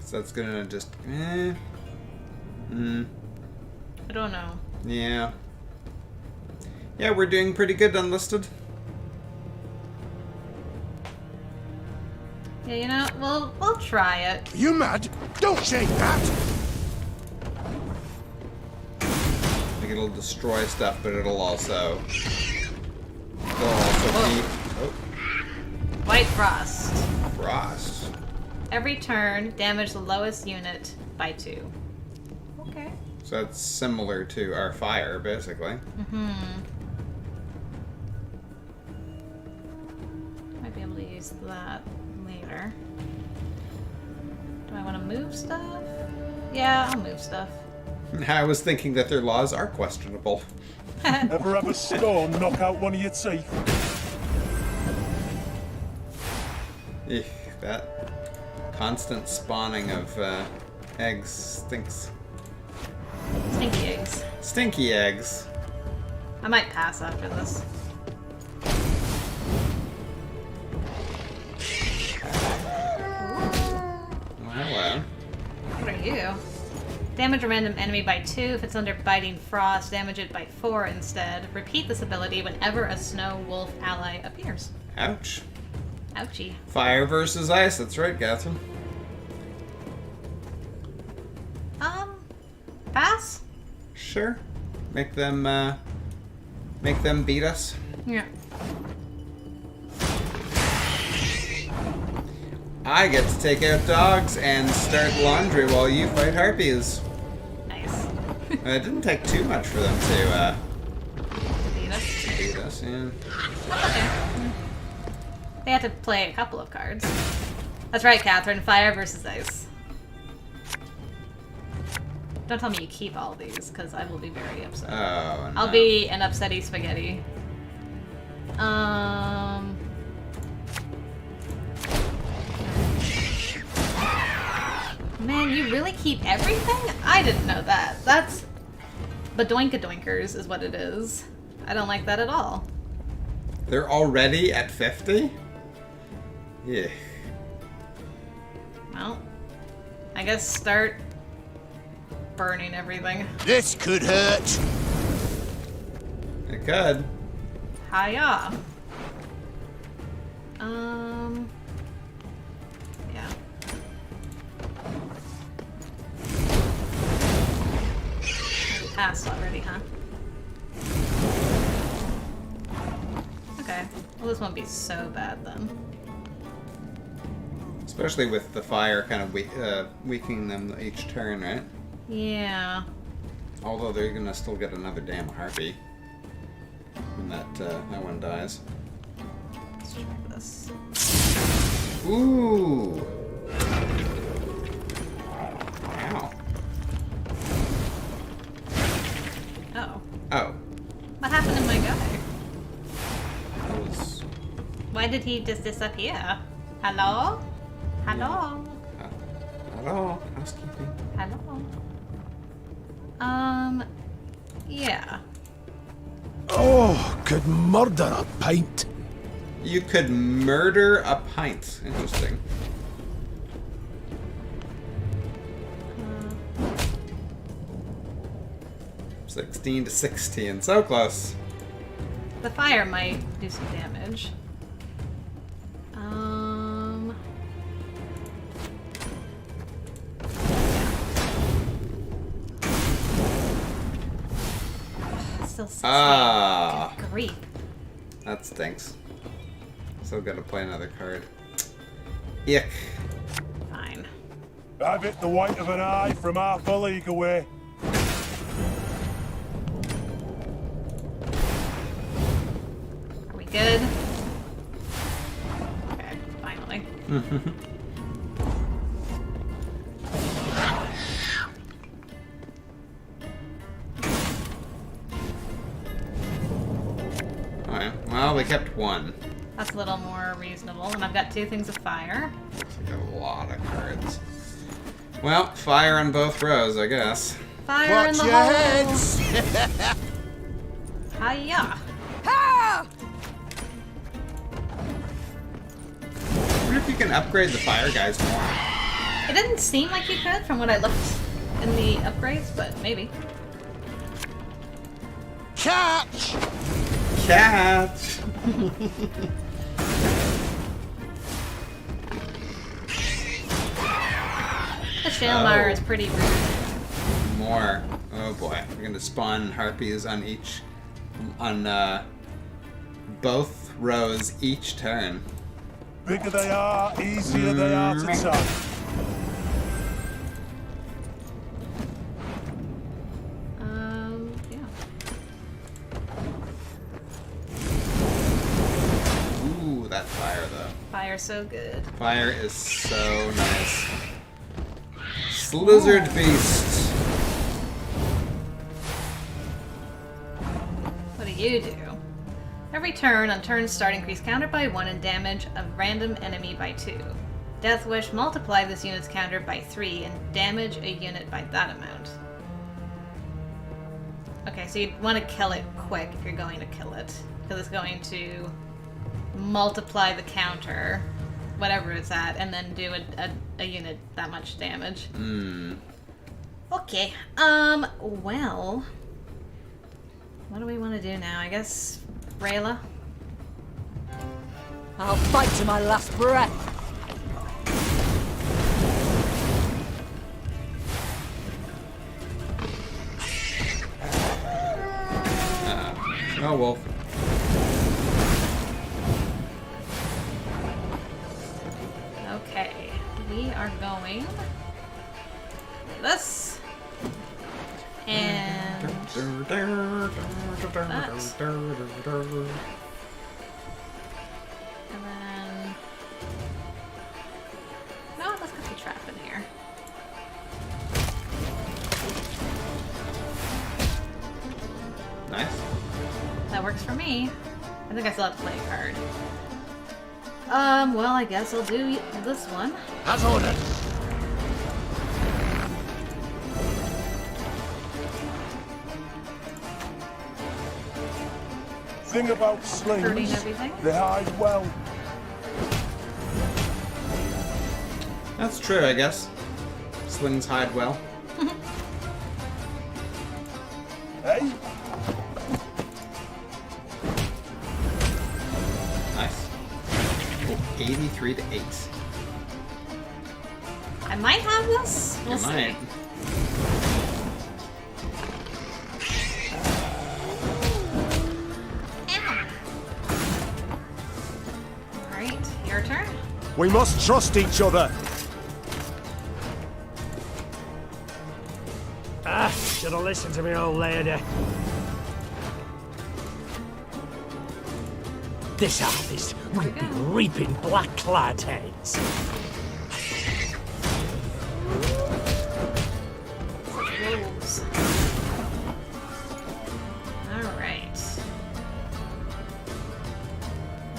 So that's gonna just. I don't know. Yeah. Yeah, we're doing pretty good, Unlisted. Yeah, you know, we'll try it. Are you mad? Don't say that! Like it'll destroy stuff, but it'll also keep. Oh, White Frost. frost. Every turn, damage the lowest unit by 2. Okay. So that's similar to our fire, basically. Might be able to use that later. Do I want to move stuff? Yeah, I'll move stuff. I was thinking that their laws are questionable. Ever have a storm knock out one of your teeth? Eek, that constant spawning of eggs stinks. Stinky eggs. Stinky eggs. I might pass after this. Well, hello. What are you? Damage a random enemy by 2 if it's under biting frost. Damage it by 4 instead. Repeat this ability whenever a snow wolf ally appears. Ouch. Ouchie. Fire versus ice. That's right, Catherine. Pass? Sure. Make them beat us. Yeah. I get to take out dogs and start laundry while you fight harpies. Nice. It didn't take too much for them to Beat us. beat us, yeah. Okay. They had to play a couple of cards. That's right, Catherine. Fire versus ice. Don't tell me you keep all these, because I will be very upset. Oh, no. I'll be an upsetty spaghetti. Man, you really keep everything? I didn't know that. That's... Badoinkadoinkers is what it is. I don't like that at all. They're already at 50? Yeah. Well, I guess start burning everything. This could hurt. It could. Hiya. Yeah. We passed already, huh? Okay. Well, this won't be so bad then. Especially with the fire kind of weakening them each turn, right? Yeah. Although they're gonna still get another damn harpy when that one dies. Let's try this. Ooh! Wow. Oh. Oh. What happened to my guy? That was... Why did he just disappear? Hello? Hello? Hello? Housekeeping. Hello? Yeah. Oh, could murder a pint. You could murder a pint. Interesting. 16 to 16. So close. The fire might do some damage. Still 16. Ah. Good grief. That stinks. Still gotta play another card. Ick. Fine. Have it the white of an eye from half a league away. Are we good? Okay, finally. Alright, well, they kept one. That's a little more reasonable. And I've got 2 things of fire. Looks like a lot of cards. Well, fire on both rows, I guess. Fire in the your hole! heads! Hiya! Ah! I wonder if you can upgrade the fire guys more. It didn't seem like you could from what I looked in the upgrades, but maybe. Catch! Catch! The Shailmar is pretty rude. More. Oh boy. We're gonna spawn harpies on each... on, both rows each turn. Bigger they are, easier they are to tap. Yeah. Ooh, that fire though. Fire's so good. Fire is so nice. Slizzard Beast. What do you do? Every turn, on turns start, increase counter by 1 and damage a random enemy by 2. Death Wish, multiply this unit's counter by 3 and damage a unit by that amount. Okay, so you want to kill it quick if you're going to kill it, because it's going to multiply the counter, whatever it's at, and then do a unit that much damage. Okay, well, what do we want to do now? I guess Rayla? I'll fight to my last breath. Oh, wolf. Okay, we are going this and that. And then no, let's put the trap in here. Nice. That works for me. I think I still have to play a card. Well, I guess I'll do this one. As ordered. Thing about Hurting slings, everything. they hide well. That's true, I guess. Slings hide well. Hey? Nice. Oh, 83 to 8. I might have this. We'll You see. might. Ow. We must trust each other. Should have listened to me old lady. This harvest will be reaping black-clad heads. Wolves. Alright.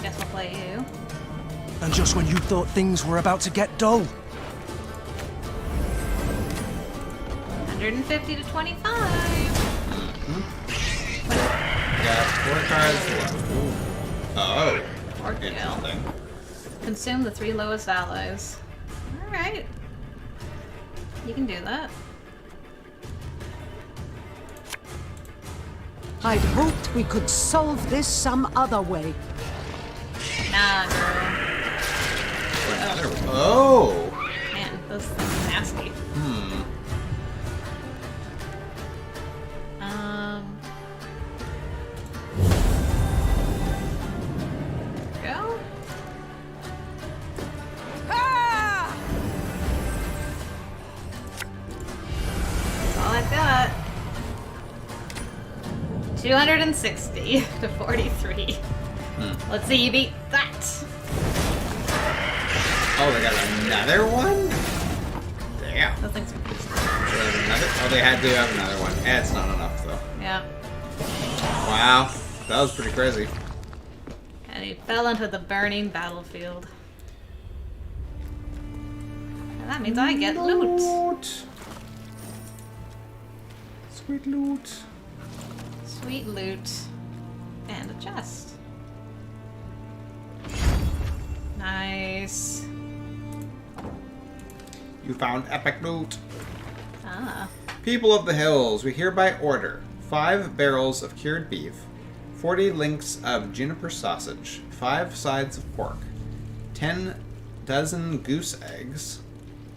Guess we'll play you. And just when you thought things were about to get dull. 150 to 25. Got 4 cards left. Oh. Or kill. Interesting. Consume the 3 lowest allies. Alright. You can do that. I'd hoped we could solve this some other way. Nah, girl. Oh! Man, those things are nasty. Go. That's all I've got. 260 to 43. Let's see you beat that. Oh, they got another one? Damn. Those things are Oh, they had to have another one. It's not enough, though. yeah. Wow. That was pretty crazy. And he fell into the burning battlefield. And that means I get loot. Sweet loot. Sweet loot. And a chest. Nice. You found epic loot. Ah. People of the hills, we hereby order 5 barrels of cured beef, 40 links of juniper sausage, 5 sides of pork, 10 dozen goose eggs,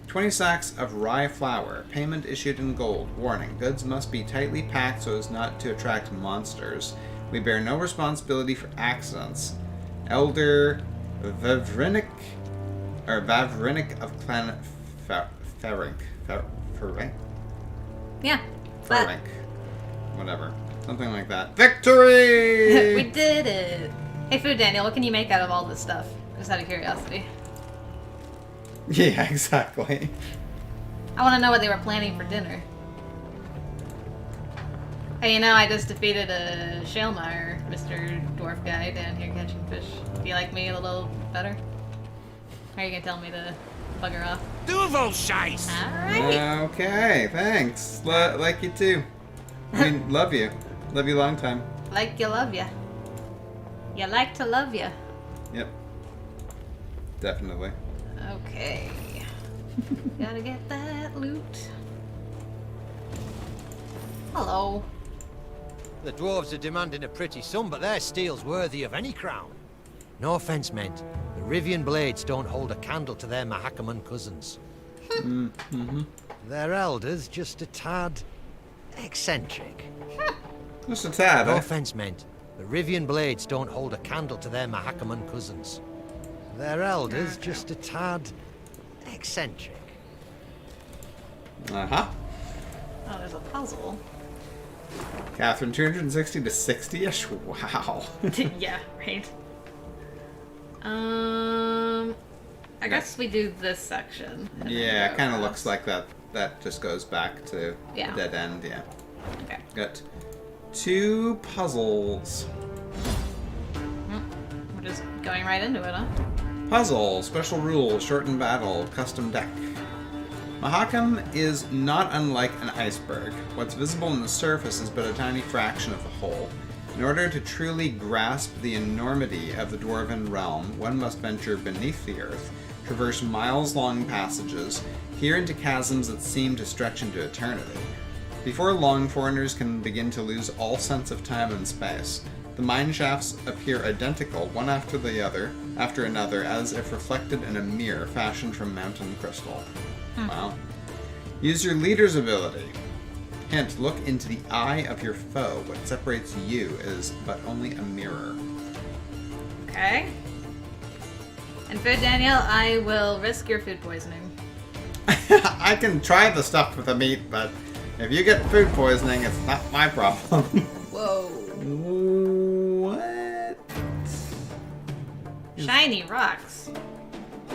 20 sacks of rye flour, payment issued in gold. Warning, goods must be tightly packed so as not to attract monsters. We bear no responsibility for accidents. Elder Vavrinik of Clan Ferink. Yeah. Ferink. Whatever. Something like that. Victory! We did it! Hey, Food Daniel, what can you make out of all this stuff? Just out of curiosity. Yeah, exactly. I want to know what they were planning for dinner. Hey, you know, I just defeated a Shalemire, Mr. Dwarf guy down here catching fish. Do you like me a little better? Or are you gonna tell me to bugger off? Duvel shice! Alright! Okay, thanks. Like you too. I mean, love you. Love you long time. Like you love ya. You like to love ya. Yep. Definitely. Okay. Gotta get that loot. Hello. The dwarves are demanding a pretty sum, but their steel's worthy of any crown. No offense meant. The Rivian blades don't hold a candle to their Mahakam cousins. Their elders just a tad eccentric. Just a tad, No eh? offense meant. The Rivian blades don't hold a candle to their Mahakam cousins. Their elders just a tad eccentric. Uh-huh. Oh, there's a puzzle. Catherine, 260 to 60-ish? Wow. Yeah, right. I guess we do this section. and then Yeah, go kind of across. looks like that just goes back to Yeah. the dead end, yeah. Okay. Got 2 puzzles. We're just going right into it, huh? Puzzle, special rules, shortened battle, custom deck. Mahakam is not unlike an iceberg. What's visible on the surface is but a tiny fraction of the whole. In order to truly grasp the enormity of the Dwarven realm, one must venture beneath the earth, traverse miles-long passages, peer into chasms that seem to stretch into eternity. Before long, foreigners can begin to lose all sense of time and space. The mine shafts appear identical, one after another, as if reflected in a mirror fashioned from mountain crystal. Wow. Use your leader's ability. Hint, look into the eye of your foe. What separates you is but only a mirror. Okay. And food, Daniel, I will risk your food poisoning. I can try the stuff with the meat, but if you get food poisoning, it's not my problem. Whoa. What? Shiny rocks.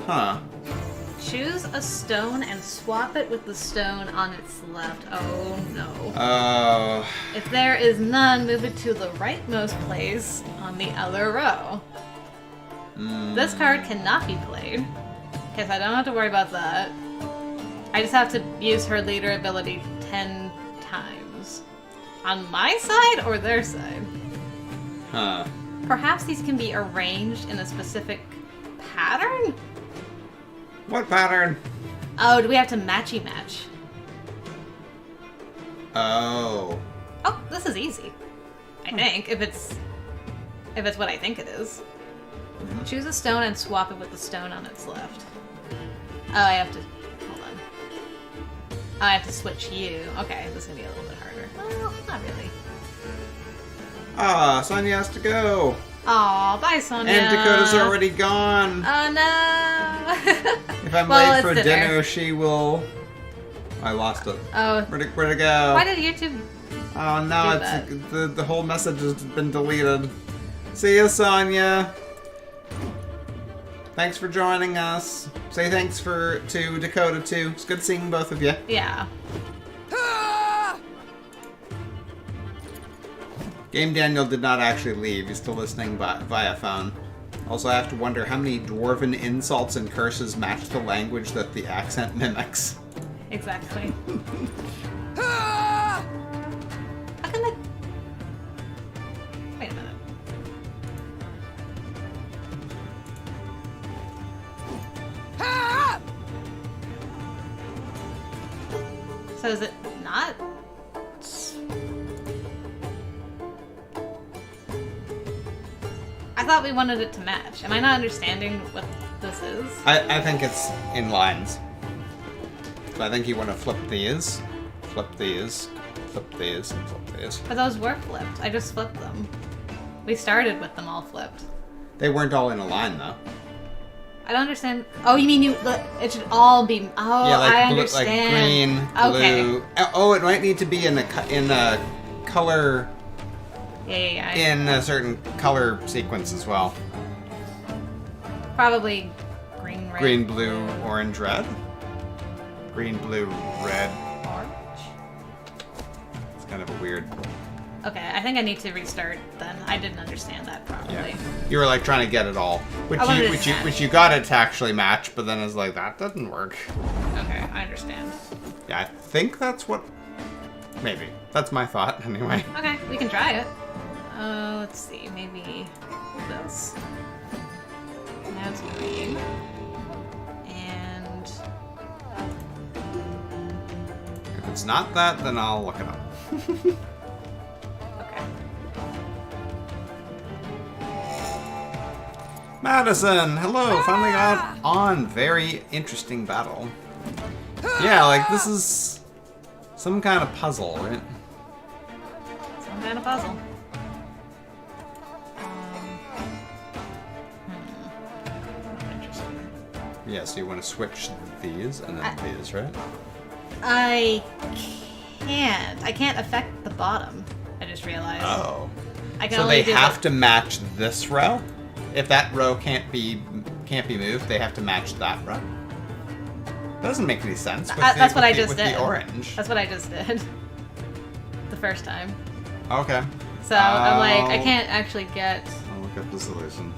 Huh. Choose a stone and swap it with the stone on its left. Oh no. Oh. If there is none, move it to the rightmost place on the other row. This card cannot be played, because I don't have to worry about that. I just have to use her leader ability 10 times. On my side or their side? Huh. Perhaps these can be arranged in a specific pattern? What pattern? Oh, do we have to matchy match? Oh. Oh, this is easy. I think, if it's what I think it is. Choose a stone and swap it with the stone on its left. Oh, I have to... Hold on. Oh, I have to switch you. Okay, this is going to be a little bit harder. Well, not really. Ah, Sonya has to go. Aw, bye, Sonya. And Dakota's already gone. Oh, no. If I'm Well, late for it's dinner, she will... I lost it. Oh. Where'd it go? Why did YouTube... Oh, no, it's the whole message has been deleted. See ya, Sonya. Thanks for joining us. Say thanks to Dakota, too. It's good seeing both of you. Yeah. Game Daniel did not actually leave. He's still listening via phone. Also, I have to wonder how many dwarven insults and curses match the language that the accent mimics. Exactly. How can I... Wait a minute. So is it not? I thought we wanted it to match. Am I not understanding what this is? I think it's in lines. So I think you want to flip these, flip these, flip these, and flip these. But those were flipped. I just flipped them. We started with them all flipped. They weren't all in a line, though. I don't understand. Oh, you mean it should all be... Oh, Yeah, like I blue, understand. like green, blue. Oh, it might need to be in a color... Yeah. In a certain color sequence as well. Probably green, red. Green, blue, orange, red. Green, blue, red. Orange? It's kind of a weird... Okay, I think I need to restart then. I didn't understand that properly. Yeah. You were like trying to get it all. Which you got it to actually match, but then it's like, that doesn't work. Okay, I understand. Yeah, I think that's what... Maybe. That's my thought, anyway. Okay, we can try it. Let's see, maybe this. Now it's green. And... If it's not that, then I'll look it up. Okay. Madison, hello! Finally got on. Very interesting battle. Yeah, like this is some kind of puzzle, right? Some kind of puzzle. Yeah, so you want to switch these and then these, right? I can't. I can't affect the bottom. I just realized. Oh. I can so only they have to match this row? If that row can't be moved, they have to match that row? That doesn't make any sense. That's what I just did. With the orange. That's what I just did. The first time. Okay. So I'm like, I can't actually get... I'll look up the solution.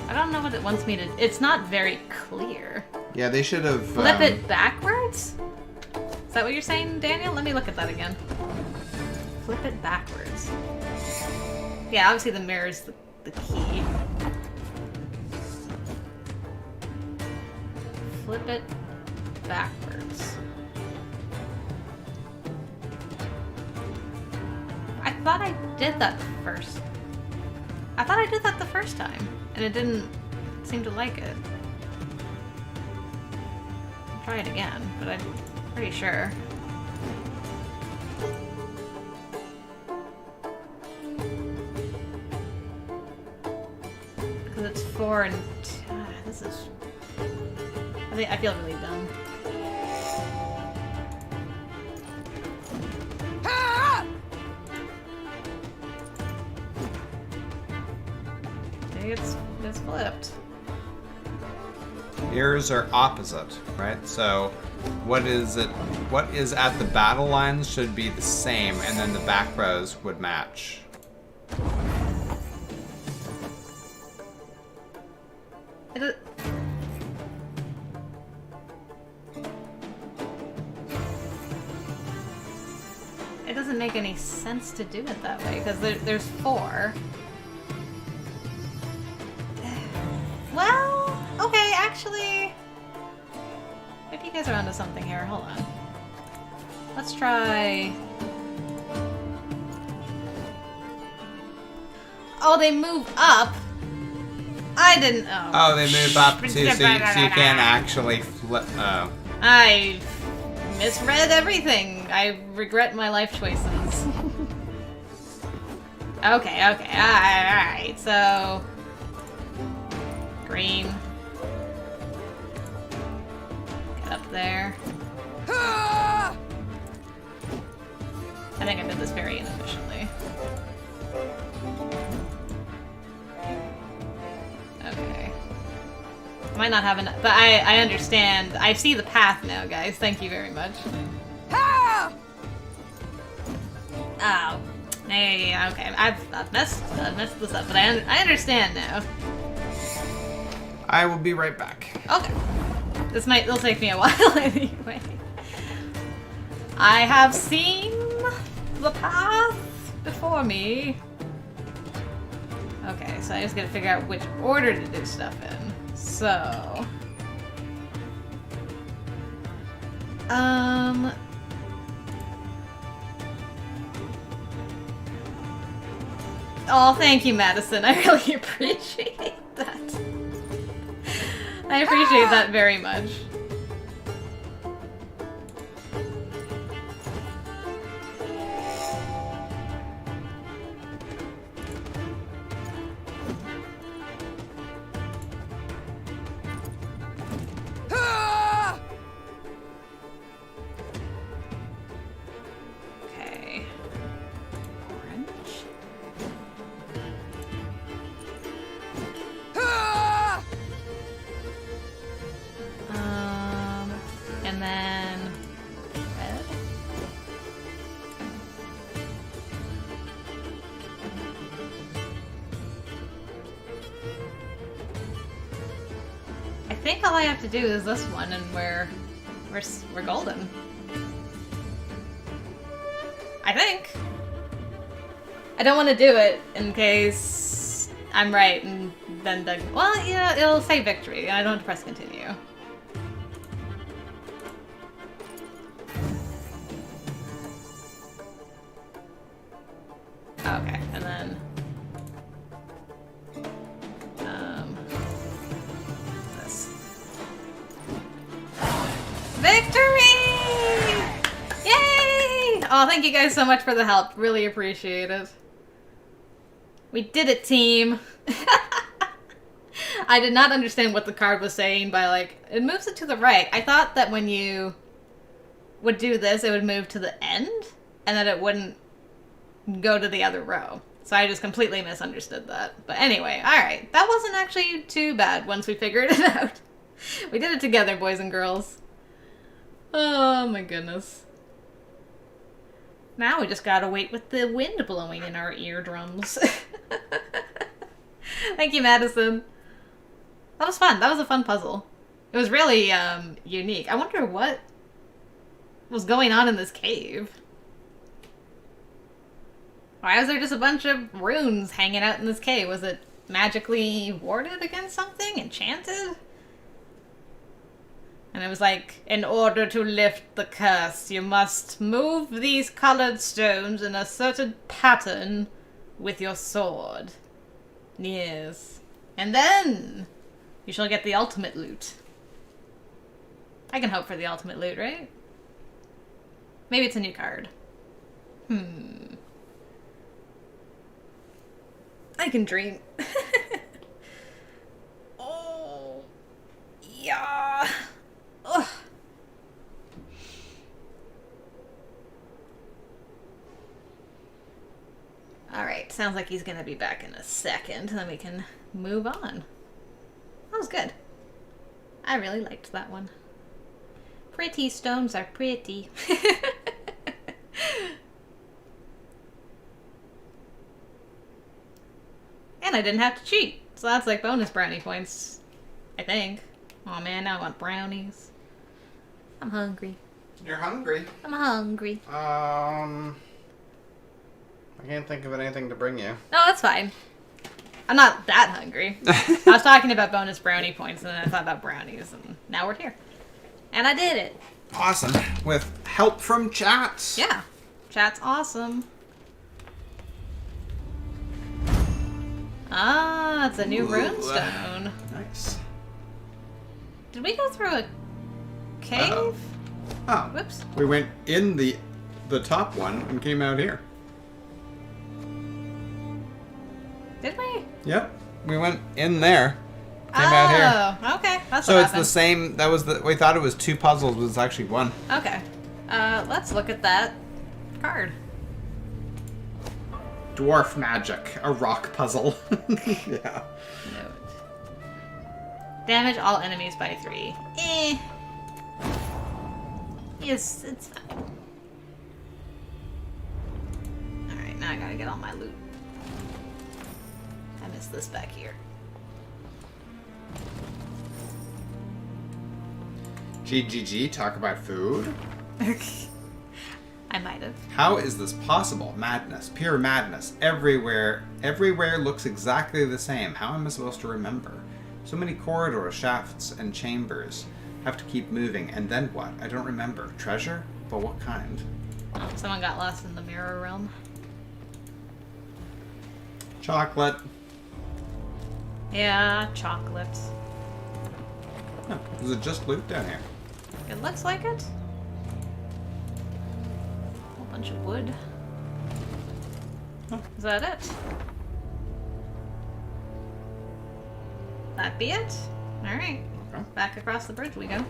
I don't know what it wants me to... It's not very clear. Yeah, they should have... Flip it backwards? Is that what you're saying, Daniel? Let me look at that again. Flip it backwards. Yeah, obviously the mirror's the key. Flip it backwards. I thought I did that first. I thought I did that the first time, and it didn't seem to like it. I'll try it again, but I'm pretty sure. Because Because it's 4 and 2. This is... I feel really dumb. See, it's flipped. Ears are opposite, right? So what is at the battle lines should be the same, and then the back rows would match. It doesn't make any sense to do it that way, because there's 4. Well, okay, actually... Maybe you guys are onto something here. Hold on. Let's try... Oh, they move up? I didn't... Oh, they move up too, so you can't actually flip... Oh. I misread everything. I regret my life choices. Okay, alright, so... Green. Get up there. I think I did this very inefficiently. Okay. I might not have enough, but I understand. I see the path now, guys. Thank you very much. Oh. Yeah, okay. I've messed this up, but I understand now. I will be right back. Okay. It'll take me a while anyway. I have seen the path before me. Okay, so I just gotta figure out which order to do stuff in. So... Oh, thank you, Madison. I really appreciate that. I appreciate that very much. Okay. Orange. And then red. I think all I have to do is this one, and we're golden. I think. I don't want to do it in case I'm right, and then well, yeah, it'll say victory. I don't have to press continue. Okay, and then this. Victory! Yay! Oh, thank you guys so much for the help. Really appreciate it. We did it, team. I did not understand what the card was saying by, like, it moves it to the right. I thought that when you would do this, it would move to the end, and that it wouldn't go to the other row. So I just completely misunderstood that. But anyway, alright. That wasn't actually too bad once we figured it out. We did it together, boys and girls. Oh my goodness. Now we just gotta wait with the wind blowing in our eardrums. Thank you, Madison. That was fun. That was a fun puzzle. It was really unique. I wonder what was going on in this cave. Why was there just a bunch of runes hanging out in this cave? Was it magically warded against something? Enchanted? And it was like, in order to lift the curse, you must move these colored stones in a certain pattern with your sword. Yes. And then you shall get the ultimate loot. I can hope for the ultimate loot, right? Maybe it's a new card. I can dream. sounds like he's gonna be back in a second, and then we can move on. That was good. I really liked that one. Pretty stones are pretty. And I didn't have to cheat, so that's like bonus brownie points, I think. Oh man, now I want brownies. I'm hungry. You're hungry? I'm hungry. I can't think of anything to bring you. No, that's fine. I'm not that hungry. I was talking about bonus brownie points, and then I thought about brownies, and now we're here. And I did it. Awesome. With help from chat. Yeah. Chat's awesome. Ah, it's a new runestone. Nice. Did we go through a cave? Uh-oh. Oh. Whoops. We went in the top one and came out here. Did we? Yep. We went in there. Came out here. Oh, okay. That's so what it's happened. the same. That was we thought it was 2 puzzles, but it's actually 1. Okay. Let's look at that card. Dwarf magic, a rock puzzle. Yeah. Note. Damage all enemies by 3. Yes, it's fine. Alright, now I gotta get all my loot. I missed this back here. GGG, talk about food. I might have. How is this possible? Madness, pure madness. Everywhere looks exactly the same. How am I supposed to remember? So many corridors, shafts, and chambers. Have to keep moving. And then what? I don't remember. Treasure? But what kind? Oh, someone got lost in the mirror realm. Chocolate. Yeah, chocolate. Oh, is it just loot down here? It looks like it. Whole bunch of wood. Oh. Is that it? That be it? Alright. Okay. Back across the bridge we go.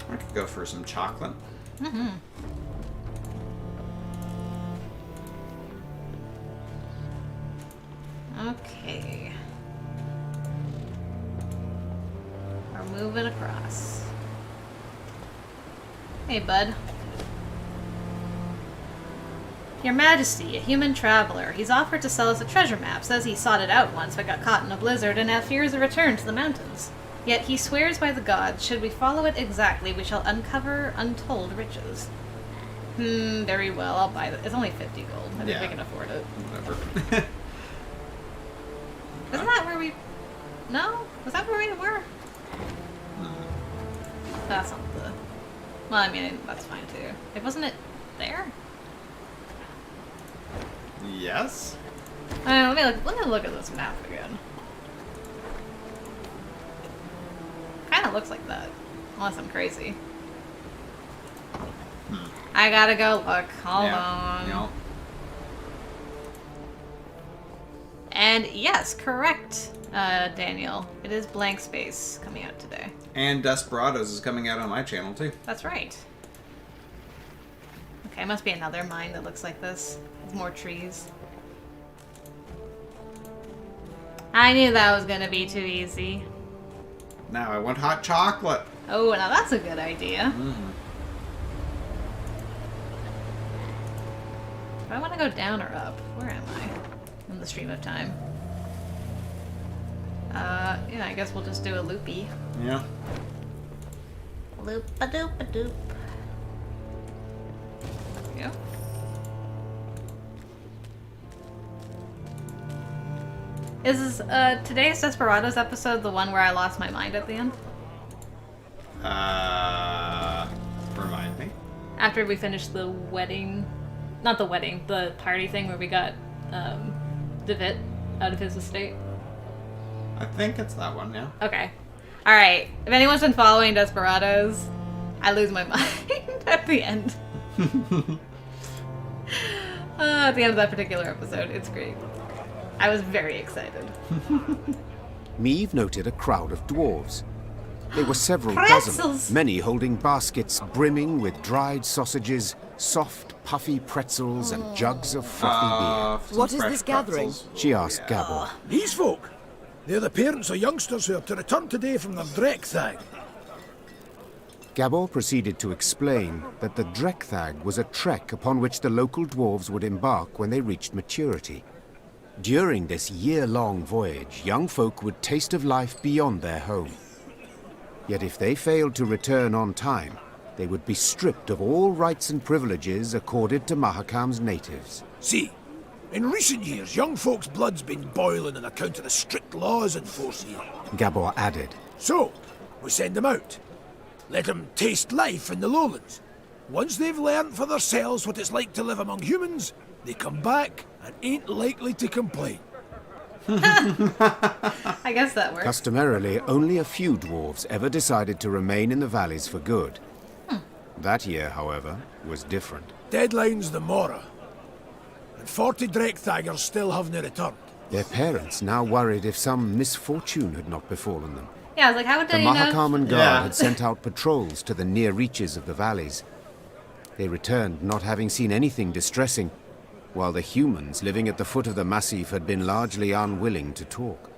I could go for some chocolate. Mm-hmm. Okay. We're moving across. Hey, bud. Your Majesty, a human traveler. He's offered to sell us a treasure map. Says he sought it out once but got caught in a blizzard and now fears a return to the mountains. Yet he swears by the gods, should we follow it exactly, we shall uncover untold riches. Very well, I'll buy it. It's only 50 gold. I think we can afford it. Whatever. Isn't that where we... No? Was that where we were? That's not the... Well, I mean, that's fine too. It wasn't it there? Yes? Let me look at this map again. Kinda looks like that. Unless I'm crazy. I gotta go look. Hold on. No. And yes, correct, Daniel. It is Blank Space coming out today. And Desperados is coming out on my channel too. That's right. Okay, must be another mine that looks like this. With more trees. I knew that was gonna be too easy. Now I want hot chocolate. Oh, now that's a good idea. Do I want to go down or up? Where am I? In the stream of time. Yeah, I guess we'll just do a loopy. Yeah. Loop-a-doop-a-doop. There we go. Is today's Desperados episode the one where I lost my mind at the end? Remind me. After we finished the wedding... Not the wedding, the party thing where we got, David out of his estate. I think it's that one, yeah. Okay. Alright. If anyone's been following Desperados, I lose my mind at the end. At the end of that particular episode. It's great. I was very excited. Meve noted a crowd of dwarves. They were several Pretzels! dozen, many holding baskets brimming with dried sausages, soft, puffy pretzels and jugs of frothy beer. What is this gathering? She asked Gabor. These folk, they're the parents of youngsters who are to return today from their Dreckthag. Gabor proceeded to explain that the Dreckthag was a trek upon which the local dwarves would embark when they reached maturity. During this year-long voyage, young folk would taste of life beyond their home. Yet if they failed to return on time, they would be stripped of all rights and privileges accorded to Mahakam's natives. See, in recent years, young folks' blood's been boiling on account of the strict laws in force here. Gabor added. So, we send them out. Let them taste life in the lowlands. Once they've learned for themselves what it's like to live among humans, they come back and ain't likely to complain. I guess that works. Customarily, only a few dwarves ever decided to remain in the valleys for good. That year, however, was different. Deadline's the Mora. And 40 Dreckthagers still haven't returned. Their parents now worried if some misfortune had not befallen them. Yeah, I was like, how would The they know? Mahakam and Guard had sent out patrols to the near reaches of the valleys. They returned not having seen anything distressing, while the humans living at the foot of the massif had been largely unwilling to talk.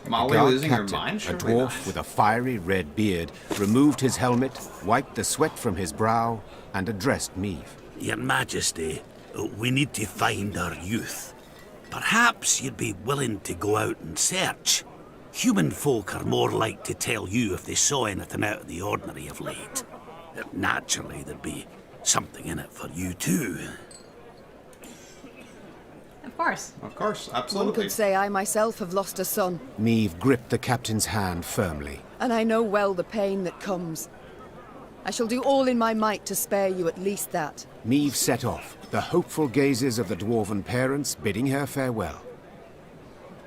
Molly Guard losing her captain, mind? a Surely dwarf not. with a fiery red beard, removed his helmet, wiped the sweat from his brow, and addressed Meve. Your Majesty, we need to find our youth. Perhaps you'd be willing to go out and search. Human folk are more like to tell you if they saw anything out of the ordinary of late. Naturally, there'd be something in it for you too. Of course, One absolutely. could say I myself have lost a son, Meve gripped the captain's hand firmly. and I know well the pain that comes. I shall do all in my might to spare you at least that. Meve set off, the hopeful gazes of the dwarven parents bidding her farewell.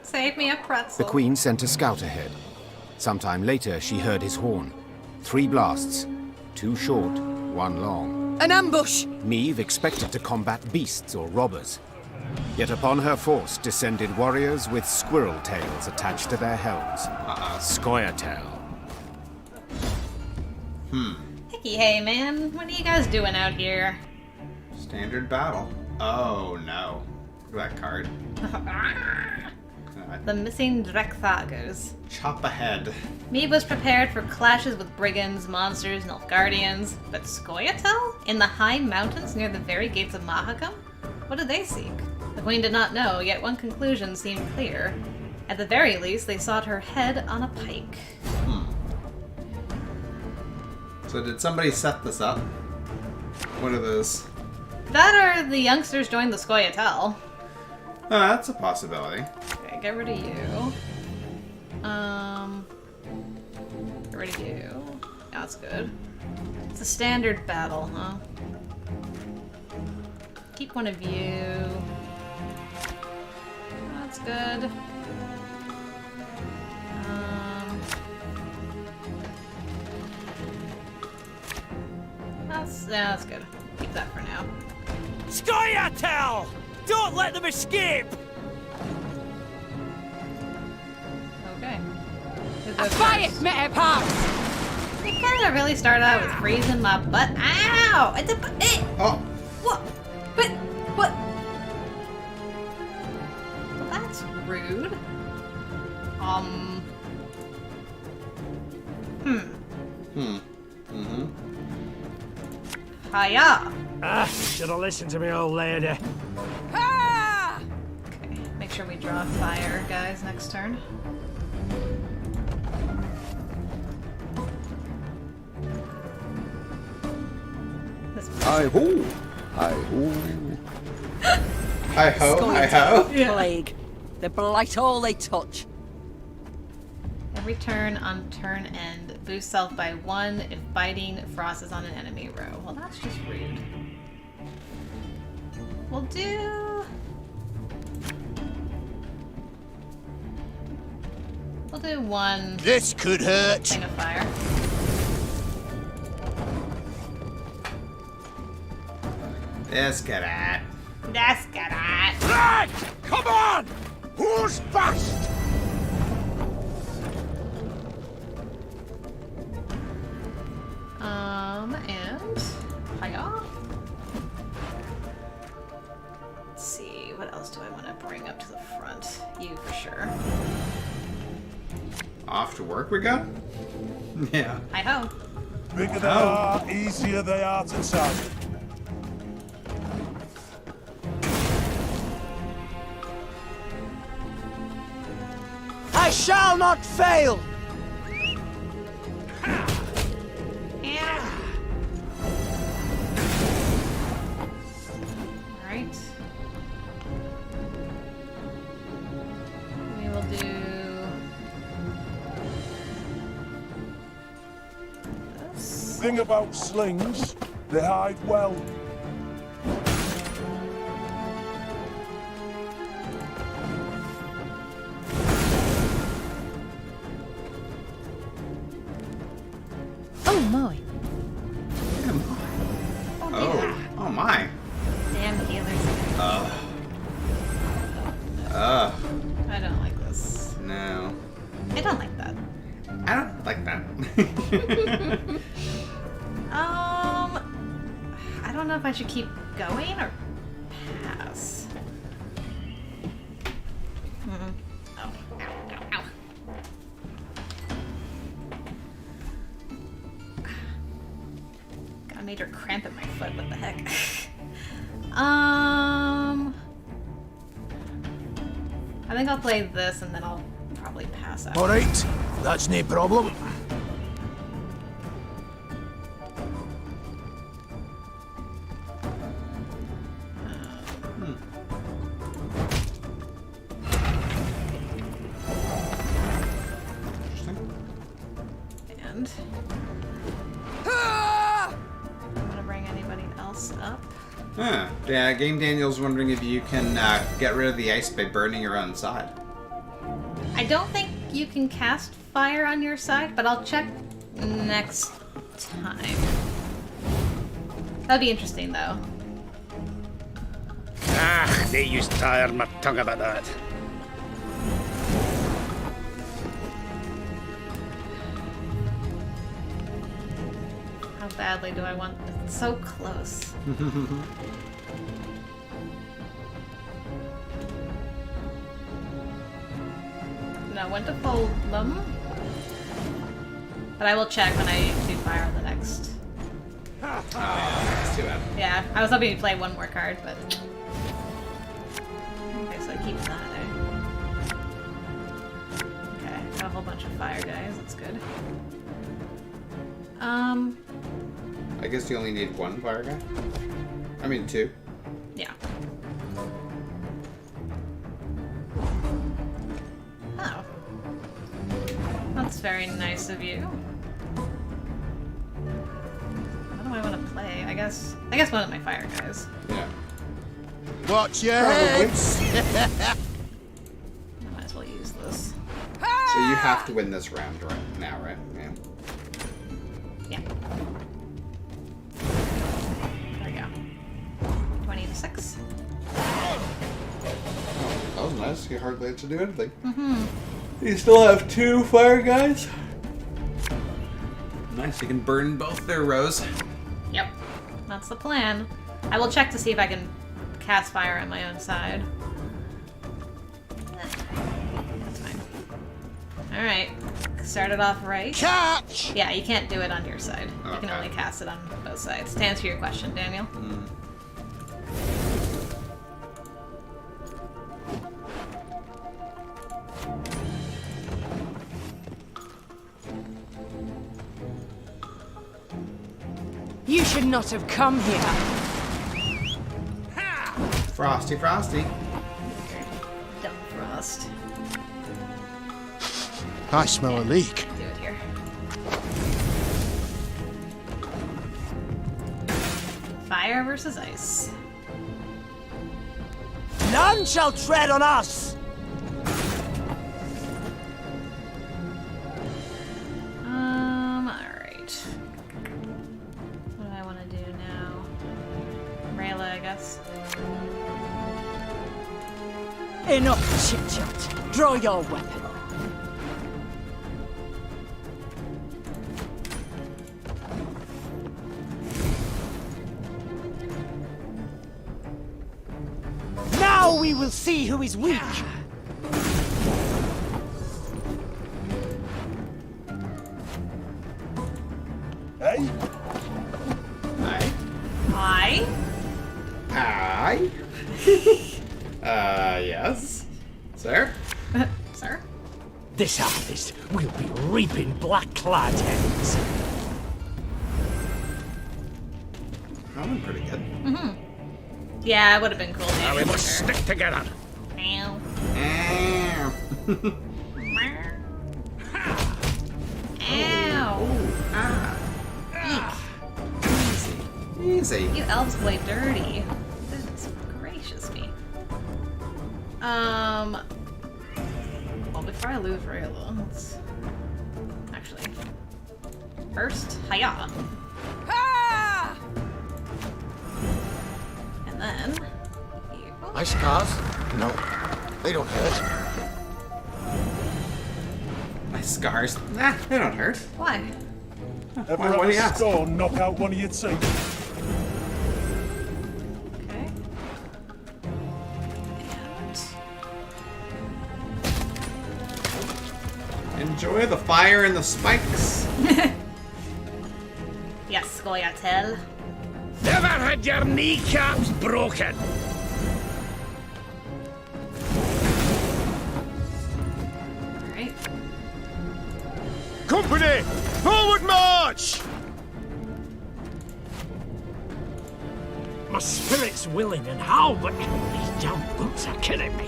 Save me a pretzel. The queen sent a scout ahead. Sometime later, she heard his horn. 3 blasts. 2 short, 1 long. An ambush! Meve expected to combat beasts or robbers. Yet upon her force descended warriors with squirrel tails attached to their helms. Scoia'tael. Hickey, hey man, what are you guys doing out here? Standard battle. Oh no. Look at that card. The missing Dreckthagers. Chop ahead. Meve was prepared for clashes with brigands, monsters, Nilfgaardians, but Scoia'tael? In the high mountains near the very gates of Mahakam? What did they seek? The queen did not know, yet one conclusion seemed clear. At the very least, they sought her head on a pike. So did somebody set this up? What are those? That or the youngsters joined the Scoia'tael. That's a possibility. Okay, get rid of you. Get rid of you. That's good. It's a standard battle, huh? Keep one of you. That's good. That's good. Keep that for now. Scoia'tael! Don't let them escape! Okay. A fight, Meve! You kind of really started out with freezing my butt. Ow! It's a Oh. What? But what? Well, that's rude. Hiya. Should have listened to me, old lady. Okay, make sure we draw fire, guys, next turn. Hi-ho! Hi-ho! Hi-ho, hi-ho. Plague. They blight all they touch. Every turn on turn end, boost self by 1 if biting frost is on an enemy row. Well, that's just rude. We'll do... We'll do 1 This could hurt. thing of fire. Let's get at. That's good. Right! Come on! Who's first? And... Hiya. What else do I want to bring up to the front? You for sure. Off to work we go? Yeah. Hi ho. Bigger they are, easier they are to tell. I shall not fail! Yeah. Alright. We will do this. Thing about slings, they hide well. Oh my. Oh my. Damn healers. I don't like this. No. I don't like that. I don't like that. I don't know if I should keep going or pass. Oh, ow, ow, ow. Got a major cramp in my foot, what the heck? I think I'll play this and then I'll probably pass out. Alright, that's no problem. And I'm gonna bring anybody else up. Huh. Yeah, Game Daniel's wondering if you can get rid of the ice by burning your own side. I don't think you can cast fire on your side, but I'll check next time. That'd be interesting, though. Ah, they used to tire my tongue about that. How badly do I want this? It's so close. No, when to fold them. But I will check when I do fire on the next. Oh, yeah, that's too bad. Yeah, I was hoping to play one more card, but... Okay, so I keep that, Okay, got a whole bunch of fire guys, that's good. I guess you only need one fire guy? I mean, two. Yeah. Oh. That's very nice of you. What do I want to play? I guess one of my fire guys. Yeah. Watch your heads! I might as well use this. So you have to win this round right now, right? Yeah. Yeah. There we go. 20 to 6. Oh, that was nice. You hardly had to do anything. Mm-hmm. You still have two fire guys? Nice, you can burn both their rows. Yep. That's the plan. I will check to see if I can cast fire on my own side. That's fine. Alright. Start it off right. Catch! Yeah, you can't do it on your side. Okay. You can only cast it on both sides. To answer your question, Daniel. You should not have come here. Frosty, Frosty. Dumb Frost. I smell a leak. Do it here. Fire versus ice. None shall tread on us! Alright. What do I want to do now? Rayla, I guess. Enough chit-chat. Draw your weapon. Now we will see who is weak. Hey? Hi. Hi. Hi. Yes. Sir? Sir? This harvest will be reaping black-clad heads. That went pretty good. Mm-hmm. Yeah, it would have been cool. Now we must stick together. Ow. Ow. Easy. You elves play dirty. Goodness gracious me. Well, before I lose Rayla, let's actually first, hiya. And then My scars? No, they don't hurt. My scars? Nah, they don't hurt. Why? Ever Why, have what do a you ask? stone knock out one of your teeth? Okay. Enjoy the fire and the spikes. Yes, Scoia'tael. Never had your kneecaps broken. Alright. Company! Forward march! My spirit's willing and how, but these damn boots are killing me.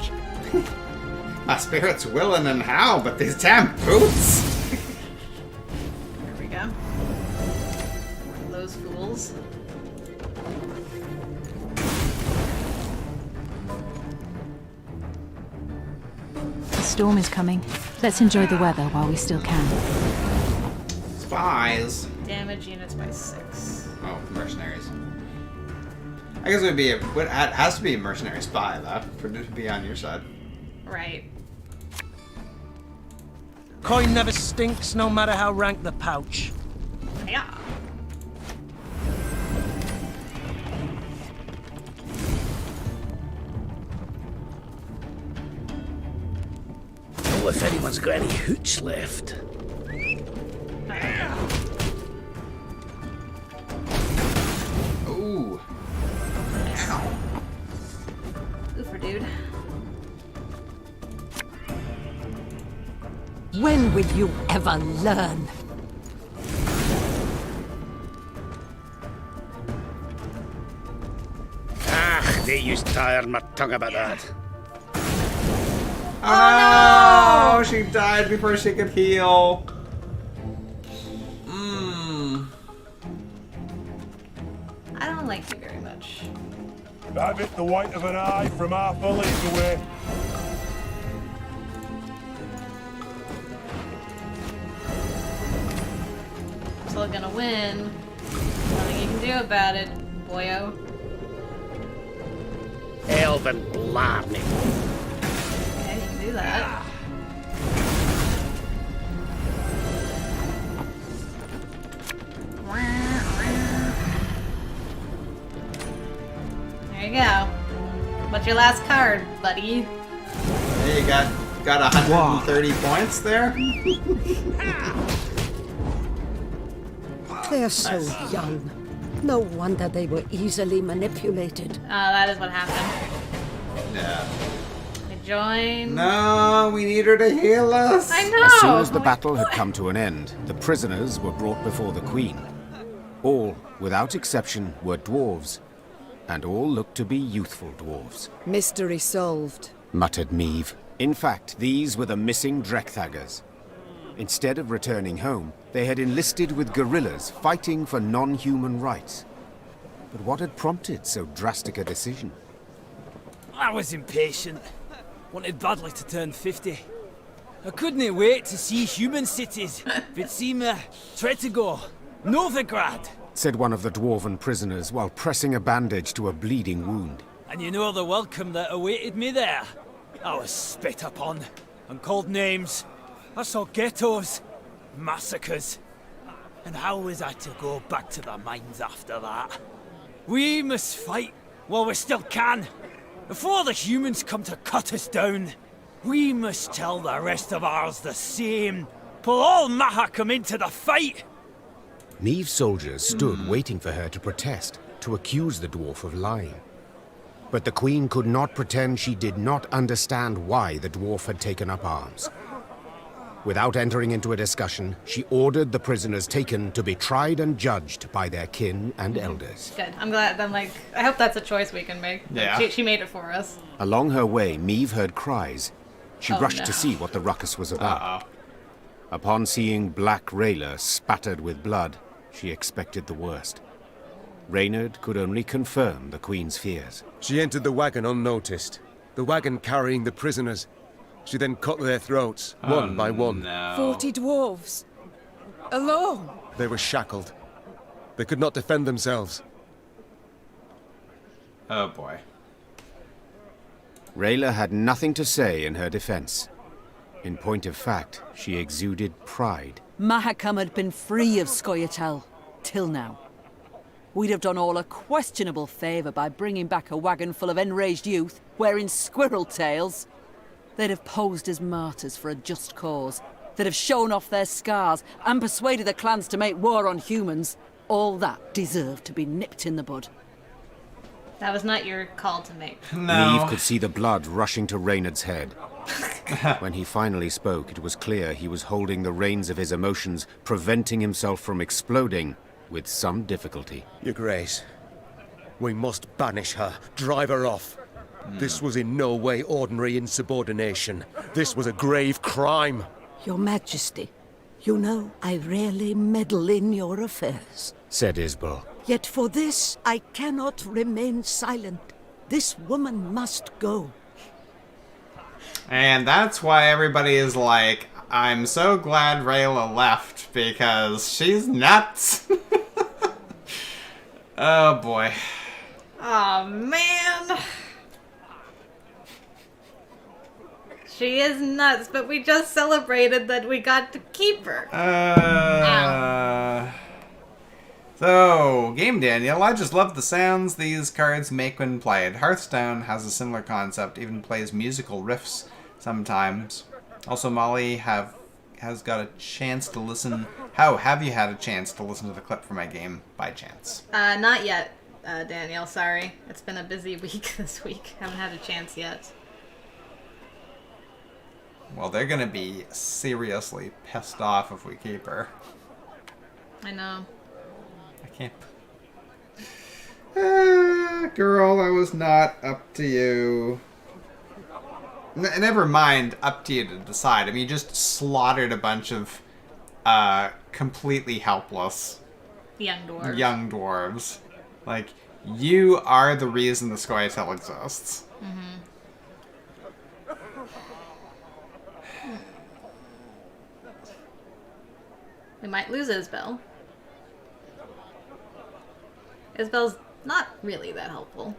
My spirit's willing and how, but these damn boots. There we go. Those fools. The storm is coming. Let's enjoy the weather while we still can. Spies. Damage units by 6. Oh, mercenaries. I guess it would be it has to be a mercenary spy though for it to be on your side. Right. Coin never stinks, no matter how rank the pouch. Yeah. Oh, if anyone's got any hooch left. Ooh. Ow. Oofer, dude. When will you ever learn? Ah, they used to iron my tongue about that. Oh, no! She died before she could heal. I don't like you very much. I've hit the white of an eye from half a league away. Still gonna win. Nothing you can do about it, boyo. Elven blarney. Okay, you can do that. There you go. What's your last card, buddy? Hey, you got 130 points there. They're so young. No wonder they were easily manipulated. That is what happened. Yeah. I joined. No, we need her to heal us. I know. As soon as the battle had come to an end, the prisoners were brought before the Queen. All, without exception, were dwarves, and all looked to be youthful dwarves. Mystery solved, muttered Meve. In fact, these were the missing Drekthagers. Instead of returning home, they had enlisted with guerrillas fighting for non-human rights. But what had prompted so drastic a decision? I was impatient. Wanted badly to turn 50. I couldn't wait to see human cities. Vitsima, Tretigo, Novigrad. Said one of the dwarven prisoners while pressing a bandage to a bleeding wound. And you know the welcome that awaited me there. I was spit upon and called names. I saw ghettos, massacres. And how was I to go back to the mines after that? We must fight while we still can. Before the humans come to cut us down, we must tell the rest of ours the same. Pull all Mahakam into the fight! Meve's soldiers stood waiting for her to protest, to accuse the dwarf of lying. But the queen could not pretend she did not understand why the dwarf had taken up arms. Without entering into a discussion, she ordered the prisoners taken to be tried and judged by their kin and elders. Good. I'm glad. I hope that's a choice we can make. Yeah. She made it for us. Along her way, Meve heard cries. She Oh, rushed no. to see what the ruckus was about. Upon seeing black Rayla spattered with blood, she expected the worst. Reynard could only confirm the queen's fears. She entered the wagon unnoticed. The wagon carrying the prisoners. She then cut their throats, one by one. 40 dwarves. Alone. They were shackled. They could not defend themselves. Oh boy. Rayla had nothing to say in her defense. In point of fact, she exuded pride. Mahakam had been free of Scoia'tael, till now. We'd have done all a questionable favour by bringing back a wagon full of enraged youth wearing squirrel tails. They'd have posed as martyrs for a just cause. They'd have shown off their scars and persuaded the clans to make war on humans. All that deserved to be nipped in the bud. That was not your call to make. Meve could see the blood rushing to Reynard's head. When he finally spoke, it was clear he was holding the reins of his emotions, preventing himself from exploding with some difficulty. Your Grace, we must banish her, drive her off. This was in no way ordinary insubordination. This was a grave crime. Your Majesty, you know I rarely meddle in your affairs. Said Isbel. Yet for this, I cannot remain silent. This woman must go. And that's why everybody is like, I'm so glad Rayla left, because she's nuts. Oh boy. Oh man. She is nuts, but we just celebrated that we got to keep her. So, Game Daniel, I just love the sounds these cards make when played. Hearthstone has a similar concept, even plays musical riffs sometimes. Also, Molly has got a chance to listen. How have you had a chance to listen to the clip for my game by chance? Not yet, Daniel, sorry. It's been a busy week this week. Haven't had a chance yet. Well, they're gonna be seriously pissed off if we keep her. I know. I can't. Girl, I was not up to you. Never mind, up to you to decide. I mean, you just slaughtered a bunch of completely helpless young dwarves. Like, you are the reason the Scoia'tael exists. Mm-hmm. We might lose Isbel. Isbel's not really that helpful.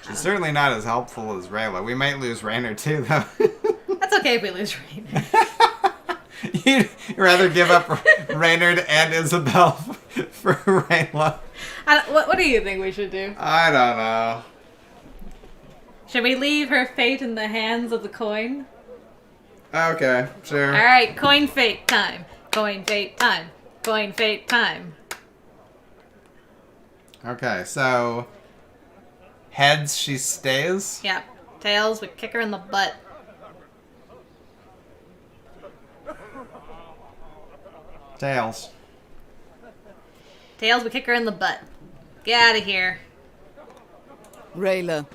She's certainly not as helpful as Rayla. We might lose Raynor too, though. That's okay if we lose Raynor. You'd rather give up Reynard and Isabel for Rayla? What do you think we should do? I don't know. Should we leave her fate in the hands of the coin? Okay, sure. Alright, coin fate time. Coin fate time. Coin fate time. Okay, so heads, she stays. Yep. Tails, we kick her in the butt. Tails. Tails, we kick her in the butt. Get out of here. Rayla,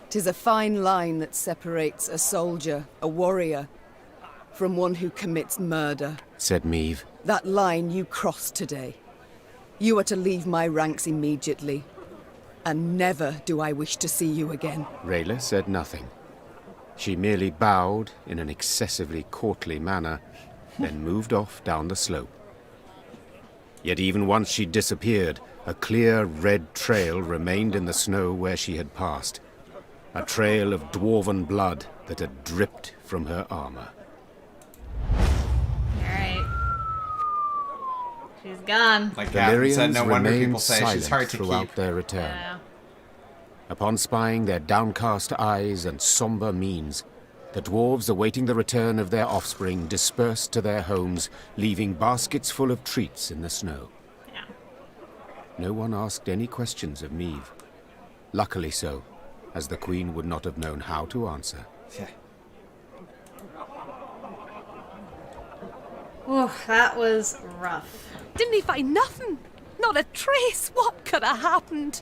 'tis a fine line that separates a soldier, a warrior, from one who commits murder. Said Meve. That line you crossed today. You are to leave my ranks immediately. And never do I wish to see you again. Rayla said nothing. She merely bowed in an excessively courtly manner, then moved off down the slope. Yet even once she disappeared, a clear red trail remained in the snow where she had passed. A trail of dwarven blood that had dripped from her armor. Alright. She's gone. Like The Catherine Lyrians said, no wonder people remained say she's silent hard to throughout keep. their return. Yeah. Upon spying their downcast eyes and somber means, the dwarves awaiting the return of their offspring dispersed to their homes, leaving baskets full of treats in the snow. Yeah. No one asked any questions of Meve. Luckily so, as the Queen would not have known how to answer. Yeah. Oh, that was rough. Didn't he find nothing? Not a trace. What could have happened?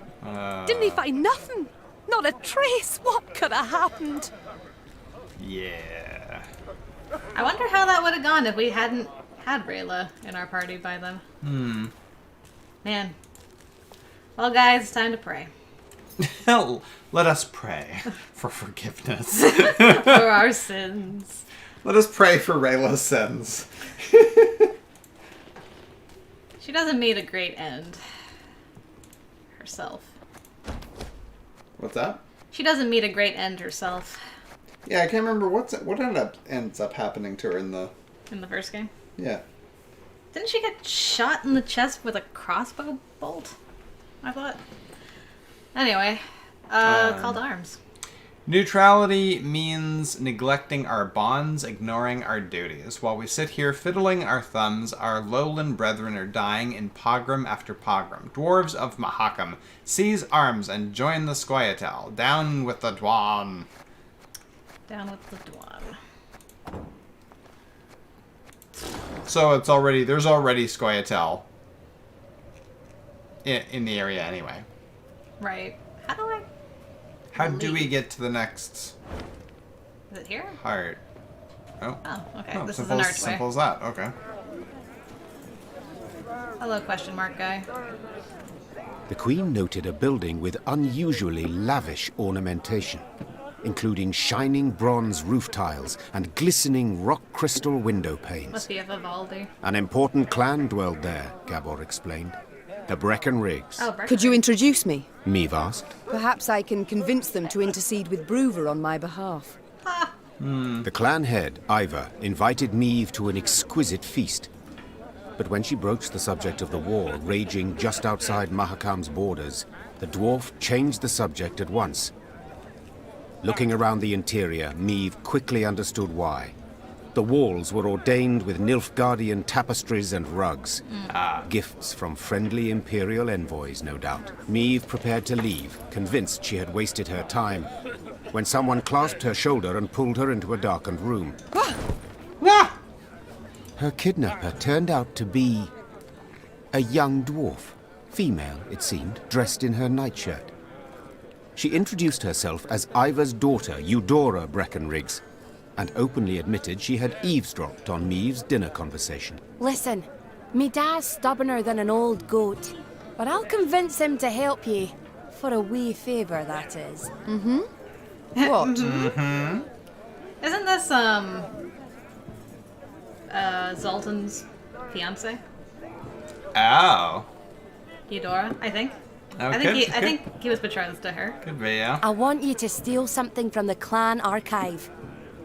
Didn't he find nothing? Not a trace. What could have happened? Yeah. I wonder how that would have gone if we hadn't had Rayla in our party by then. Man. Well, guys, it's time to pray. Let us pray for forgiveness. For our sins. Let us pray for Rayla's sins. She doesn't meet a great end. Herself. What's that? She doesn't meet a great end herself. Yeah, I can't remember what ends up happening to her in the first game. Yeah. Didn't she get shot in the chest with a crossbow bolt? I thought. Anyway, call to arms. Neutrality means neglecting our bonds, ignoring our duties. While we sit here fiddling our thumbs, our lowland brethren are dying in pogrom after pogrom. Dwarves of Mahakam, seize arms and join the Scoia'tael. Down with the Dwan. Down with the Dwan. So there's already Scoia'tael in the area anyway. Right. How do we get to the next? Is it here? Heart. Oh. Oh, okay. Oh, This is an archway. Simple as that. Okay. Hello, question mark guy. The Queen noted a building with unusually lavish ornamentation, including shining bronze roof tiles and glistening rock crystal window panes. Must be a Vivaldi. An important clan dwelled there, Gabor explained. The Breckenrigs. Oh, Breckenrigs. Could you introduce me? Meve asked. Perhaps I can convince them to intercede with Bruver on my behalf. The clan head, Iva, invited Meve to an exquisite feast. But when she broached the subject of the war raging just outside Mahakam's borders, the dwarf changed the subject at once. Looking around the interior, Meve quickly understood why. The walls were ordained with Nilfgaardian tapestries and rugs. Gifts from friendly Imperial envoys, no doubt. Meve prepared to leave, convinced she had wasted her time, when someone clasped her shoulder and pulled her into a darkened room. Her kidnapper turned out to be a young dwarf. Female, it seemed, dressed in her nightshirt. She introduced herself as Iva's daughter, Eudora Breckenrigs, and openly admitted she had eavesdropped on Meve's dinner conversation. Listen, me dad's stubborner than an old goat, but I'll convince him to help ye. For a wee favour, that is. Mm-hmm. What? Mm-hmm. Isn't this, Zoltan's fiance? Oh. Eudora, I think. Oh, I think he was betrothed to her. Could be, yeah. I want you to steal something from the clan archive.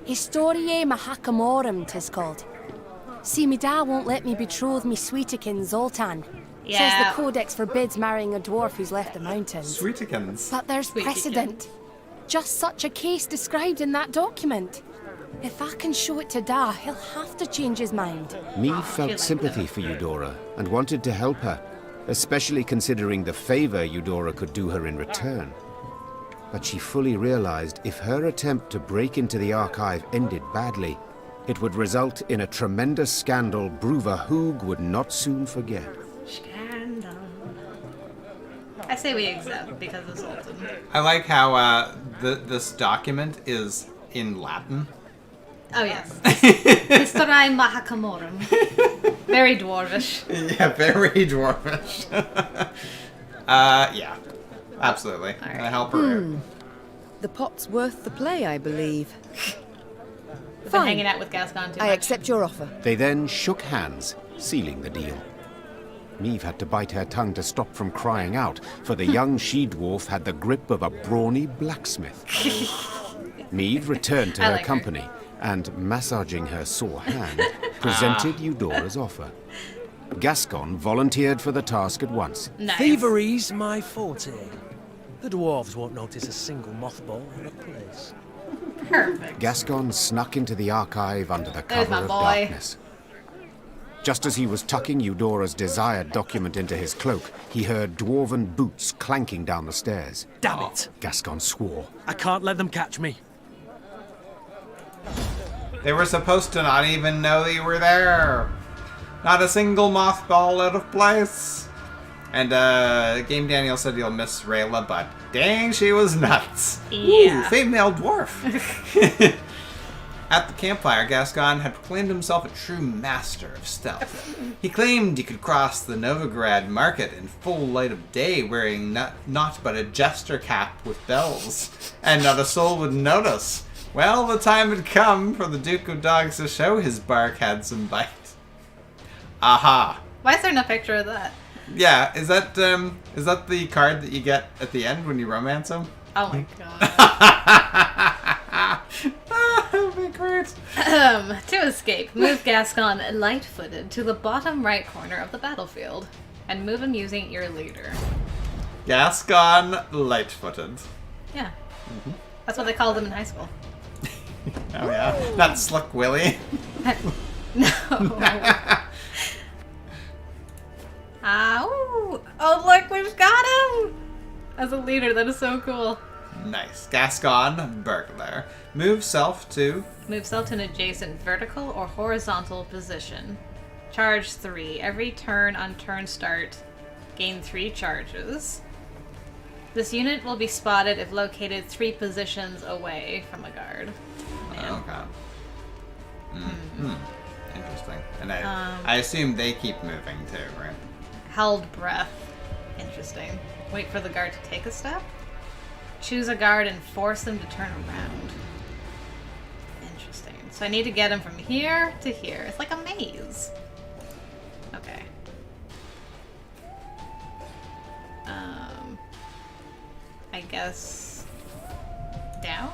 Historiae Mahakamorum, 'tis called. See, me dad won't let me betroth me sweetikin Zoltan. Yeah. Says the codex forbids marrying a dwarf who's left the mountains. Sweetikins. But there's precedent. Just such a case described in that document. If I can show it to Da, he'll have to change his mind. Meve felt sympathy for Eudora and wanted to help her, especially considering the favor Eudora could do her in return. But she fully realized if her attempt to break into the archive ended badly, it would result in a tremendous scandal Bruver Hoog would not soon forget. Scandal. I say we accept because of Zoltan. I like how this document is in Latin. Oh yes. Historiae Mahakamorum. Very dwarvish. Yeah, very dwarvish. Yeah. Absolutely. Right. I help her out. The pot's worth the play, I believe. We've been hanging out with Gascon too much. I accept your offer. They then shook hands, sealing the deal. Meve had to bite her tongue to stop from crying out, for the young she-dwarf had the grip of a brawny blacksmith. Meve returned to her company, and, massaging her sore hand, presented Eudora's offer. Gascon volunteered for the task at once. Thievery's my forte. The dwarves won't notice a single mothball in a place. Perfect. Gascon snuck into the archive under the There's cover my of boy. darkness. Just as he was tucking Eudora's desired document into his cloak, he heard dwarven boots clanking down the stairs. Damn it! Gascon swore. I can't let them catch me. They were supposed to not even know that you were there. Not a single mothball out of place. And Game Daniel said you'll miss Rayla, but dang, she was nuts. Yeah. Ooh, female dwarf. At the campfire, Gascon had proclaimed himself a true master of stealth. He claimed he could cross the Novigrad market in full light of day wearing not but a jester cap with bells, and not a soul would notice. Well, the time had come for the Duke of Dogs to show his bark had some bite. Aha. Why is there no picture of that? Yeah, is that the card that you get at the end when you romance him? Oh my god. That would be great. To escape, move Gascon light-footed to the bottom right corner of the battlefield, and move him using your leader. Gascon light-footed. Yeah. That's what they called him in high school. Oh yeah, not Slick Willy. No. Ow! Oh look, we've got him! As a leader, that is so cool. Nice. Gascon burglar. Move self to... Move self to an adjacent vertical or horizontal position. Charge 3. Every turn on turn start, gain 3 charges. This unit will be spotted if located 3 positions away from a guard. Oh god. Interesting. And I assume they keep moving too, right? Held breath. Interesting. Wait for the guard to take a step. Choose a guard and force them to turn around. Interesting. So I need to get him from here to here. It's like a maze. Okay. I guess... down?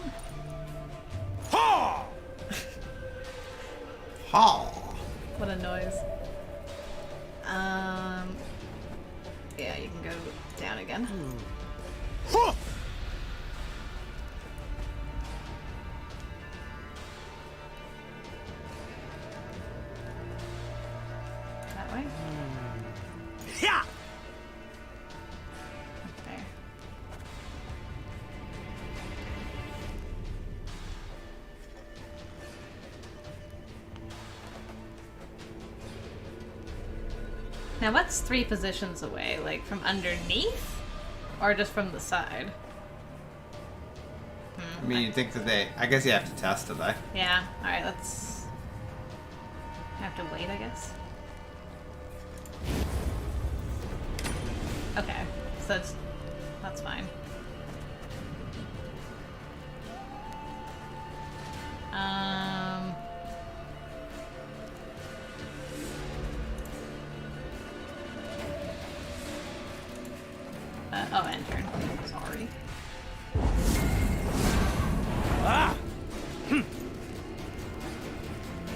Ha! Ha! What a noise. Yeah, you can go down again. That way? Yeah. Okay. Now what's 3 positions away? Like from underneath? Or just from the side? I mean, you'd think that they... I guess you have to test it, eh? Yeah, alright, let's... I have to wait, I guess. Okay, so that's fine. Oh, end turn. Sorry.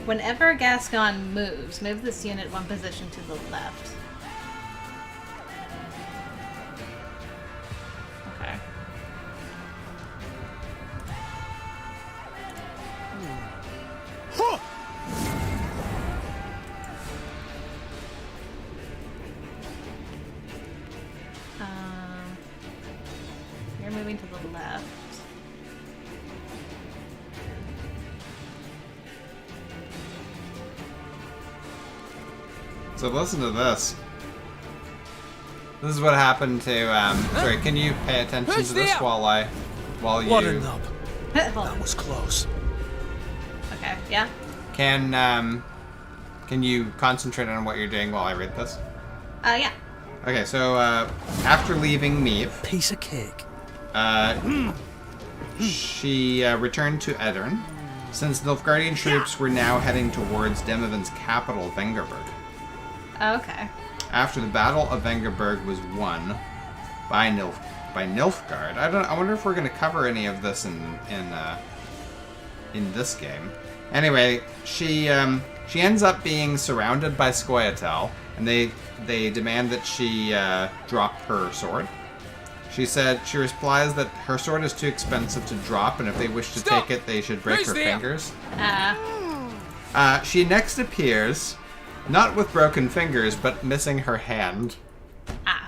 Whenever Gascon moves, move this unit 1 position to the left. Okay. You're moving to the left. So listen to this. This is what happened to, sorry, can you pay attention to this while you... What a nub. That was close. Okay, yeah? Can you concentrate on what you're doing while I read this? Yeah. Okay, so, after leaving Meve... Piece of cake. She returned to Edirn, since Nilfgaardian troops were now heading towards Demovan's capital, Vengerberg. Okay. After the Battle of Vengerberg was won by Nilfgaard. I wonder if we're going to cover any of this in this game. Anyway, she ends up being surrounded by Scoia'tael, and they demand that she drop her sword. She said, she replies that her sword is too expensive to drop, and if they wish to take it, they should break her fingers. She next appears, not with broken fingers, but missing her hand,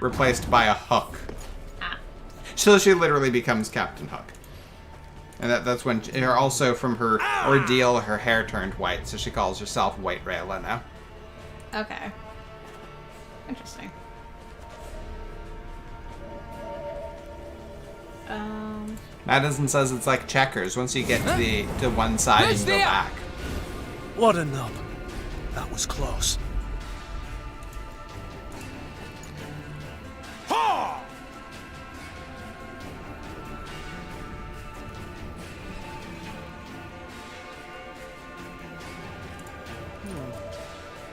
replaced by a hook. So she literally becomes Captain Hook. And that's when, also from her ordeal, her hair turned white, so she calls herself White Rayla now. Okay. Interesting. Madison says it's like checkers. Once you get to one side, you can go back. What a nub. That was close. Ha!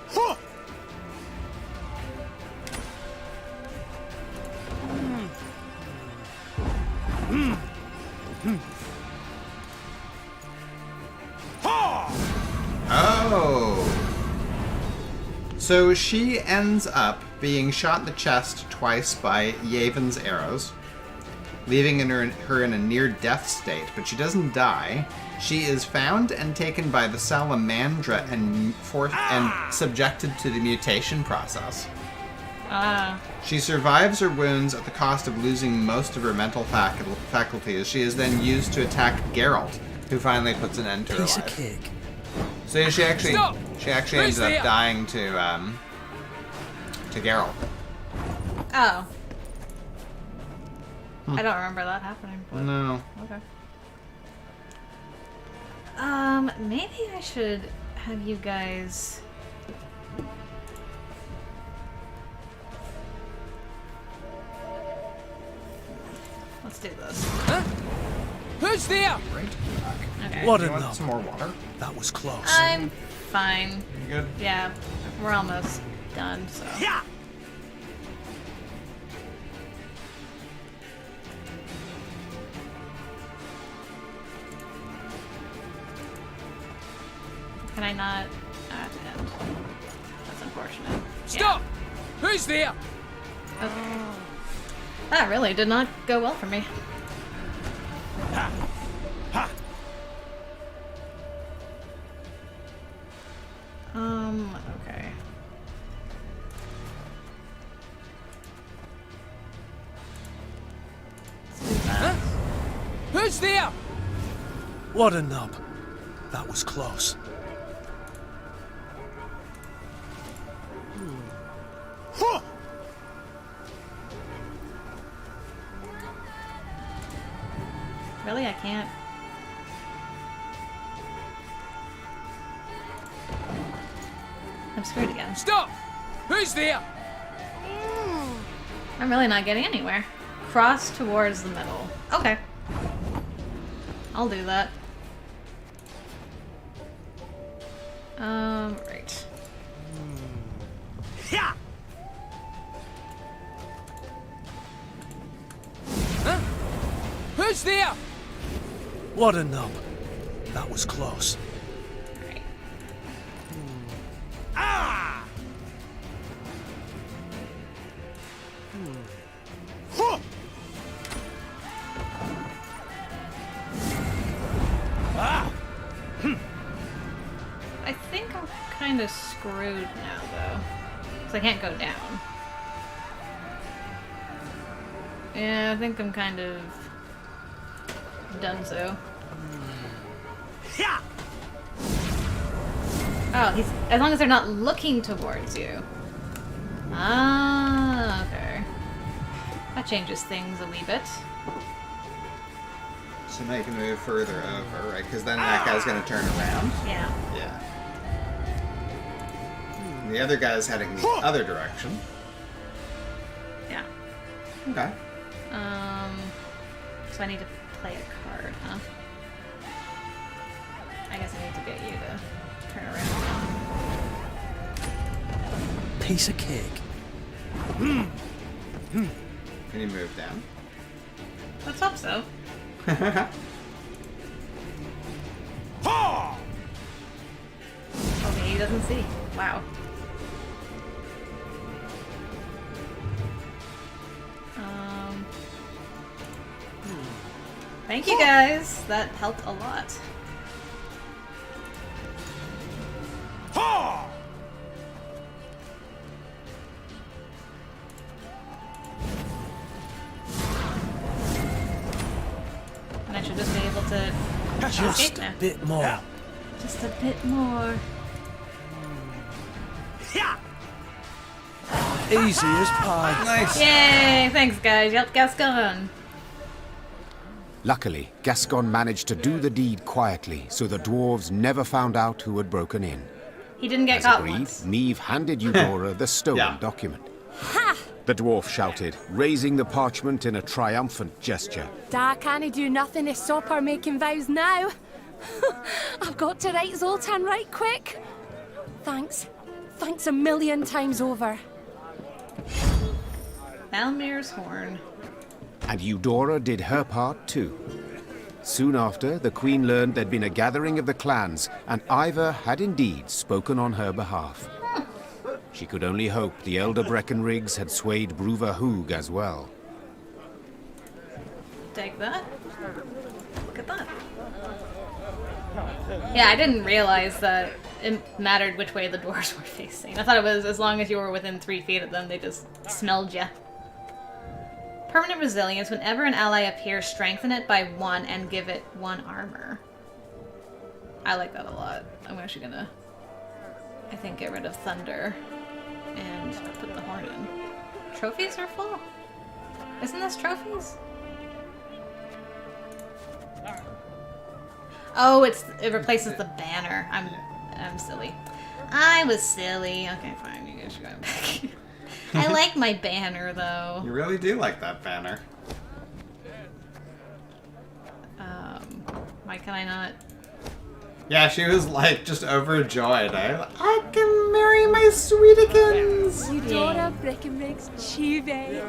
Huh! Oh. So she ends up being shot in the chest twice by Yavon's arrows, leaving her in a near-death state, but she doesn't die. She is found and taken by the Salamandra and subjected to the mutation process. She survives her wounds at the cost of losing most of her mental faculties. She is then used to attack Geralt, who finally puts an end to her life. Piece of cake. So she actually ended up dying to Geralt. Oh. I don't remember that happening. But... No. Okay. Maybe I should have you guys... Let's do this. Huh? Who's there? Okay. What You a want nub. some more water? That was close. I'm fine. You good? Yeah, we're almost done, so... Yeah! Can I not... end. That's unfortunate. Stop! Who's there? Oh. That really did not go well for me. Ha! Ha! Okay. Let's do that. Huh? Who's there? What a nub. That was close. Huh! Really? I can't... I'm screwed again. Stop! Who's there? I'm really not getting anywhere. Cross towards the middle. Okay. I'll do that. Right. Yeah! Huh? Who's there? What a nub. That was close. Alright. Ah! Huh! Ah! I think I'm kind of screwed now, though. Because I can't go down. Yeah, I think I'm kind of done so. Yeah! Oh, he's... As long as they're not looking towards you. Ah, okay. That changes things a wee bit. So now you can move further over, right? Because then that guy's going to turn around. Yeah. Yeah. And the other guy's heading the other direction. Yeah. Okay. So I need to play a card, huh? I guess I need to get you to turn around. Piece of cake. Can you move down? Let's hope so. Ha! Okay, he doesn't see. Wow. Thank you guys. That helped a lot. And I should just be able to Just escape now. a bit more. Just a bit more. Easy as pie. Nice. Yay! Thanks, guys. Yep, Gascon. Luckily, Gascon managed to do the deed quietly, so the dwarves never found out who had broken in. He didn't get As caught agreed, once. Meve handed Eudora the stolen document. Ha! The dwarf shouted, raising the parchment in a triumphant gesture. Da can't do nothing to stop her making vows now. I've got to write Zoltan right quick. Thanks. Thanks a million times over. Valmir's horn. And Eudora did her part too. Soon after, the Queen learned there'd been a gathering of the clans, and Ivor had indeed spoken on her behalf. She could only hope the elder Breckenriggs had swayed Bruva Hoog as well. Take that. Look at that. Yeah, I didn't realize that it mattered which way the dwarves were facing. I thought it was as long as you were within 3 feet of them, they just smelled ya. Permanent resilience. Whenever an ally appears, strengthen it by 1 and give it 1 armor. I like that a lot. I'm actually gonna, I think, get rid of thunder and put the horn in. Trophies are full? Isn't this trophies? Oh, it replaces the banner. I'm silly. I was silly. Okay, fine. You guys should go back. I like my banner though. You really do like that banner. Why can I not? Yeah, she was like just overjoyed. I can marry my sweetikins. Eudora Breckenriggs Meve.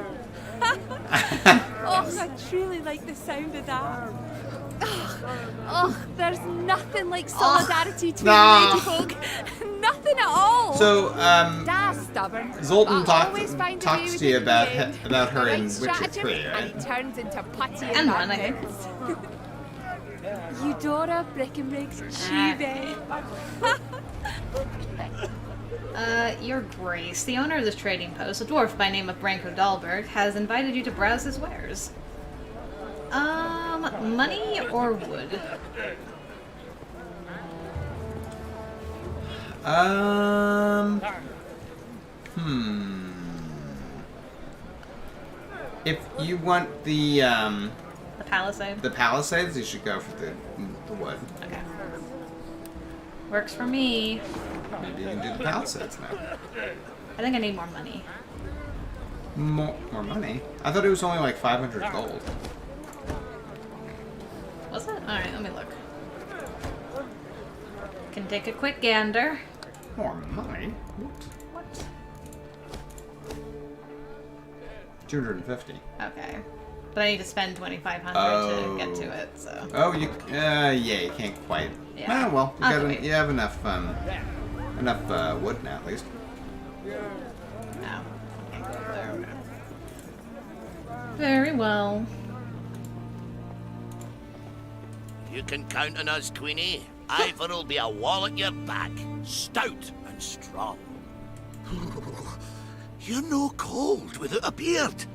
Oh, I truly like the sound of that. Oh, there's nothing like solidarity to lady folk. Nothing at all. So, That's stubborn. Zoltan But always find a way talks to within you about the end. about her The in right Witcher stratagem, 3, and right? he turns into putty And and one, I think. Eudora Breckenriggs Meve. Your Grace, the owner of this trading post, a dwarf by name of Branko Dahlberg, has invited you to browse his wares. Money or wood? If you want the Palisade? the Palisades, you should go for the wood. Okay. Works for me. Maybe you can do the Palisades now. I think I need more money. More money? I thought it was only like 500 gold. Was it? Alright, let me look. Can take a quick gander. More money? What? 250. Okay. But I need to spend 2,500 to get to it, so. Oh, yeah, you can't quite. Yeah. Ah, well, I'll wait. you have enough wood now, at least. No. I can't go there. Very well. You can count on us, Queenie. Ivor'll be a wall at your back, stout and strong. You're no cold without a beard.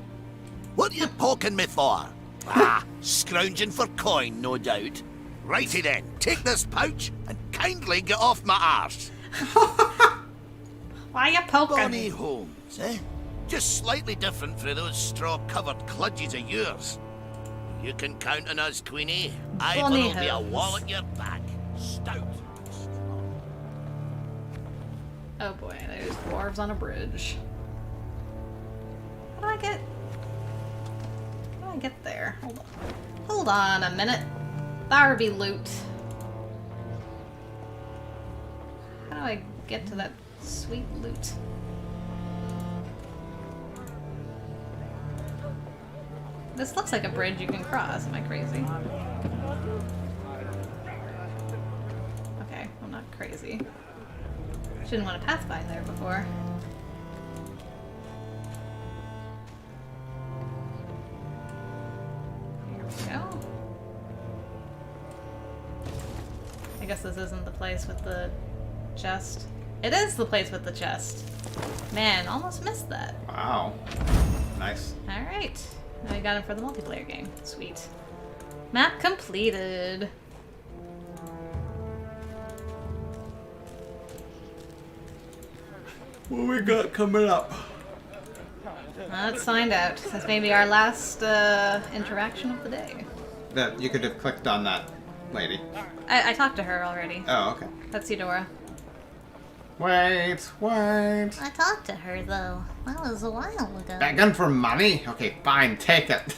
What you poking me for? Ah, scrounging for coin, no doubt. Righty then, take this pouch and kindly get off my arse. Why you poking? Bonny homes, eh? Just slightly different from those straw-covered kludges of yours. You can count on us, Queenie. Ivor'll be a wall at your back, stout and strong. Oh boy, there's dwarves on a bridge. How do I get... How do I get there? Hold on a minute. There be loot. How do I get to that sweet loot? This looks like a bridge you can cross. Am I crazy? Okay, I'm not crazy. Shouldn't want to pass by there before. Here we go. guess this isn't the place with the chest. It is the place with the chest. Man, almost missed that. Wow. Nice. Alright. Now we got him for the multiplayer game. Sweet. Map completed. What we got coming up? Let's find out. This may be our last interaction of the day. That you could have clicked on that lady. I talked to her already. Oh, okay. That's Eudora. Wait. I talked to her though. That was a while ago. Begging for money? Okay, fine, take it.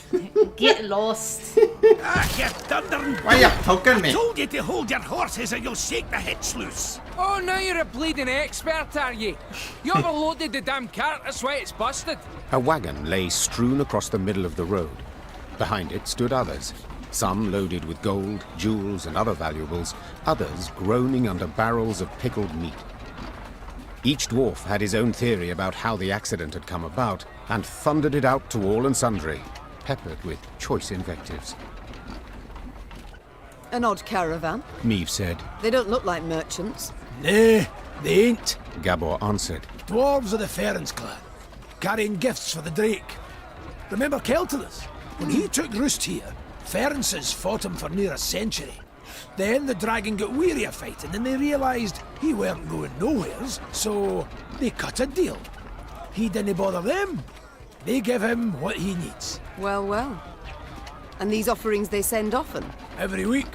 Get lost. Ah, you thundering! Why are you poking me? I told you to hold your horses or you'll shake the hitch loose. Oh, now you're a bleeding expert, are you? You overloaded the damn cart, that's why it's busted. A wagon lay strewn across the middle of the road. Behind it stood others, some loaded with gold, jewels, and other valuables, others groaning under barrels of pickled meat. Each dwarf had his own theory about how the accident had come about, and thundered it out to all and sundry, peppered with choice invectives. An odd caravan. Meve said. They don't look like merchants. Nah, they ain't. Gabor answered. Dwarves of the Ferens clan, carrying gifts for the Drake. Remember Keltinas? When he took roost here, Ferences fought him for near a century. Then the dragon got weary of fighting and they realised he weren't going nowheres, so they cut a deal. He didn't bother them. They give him what he needs. Well, well. And these offerings they send often? Every week.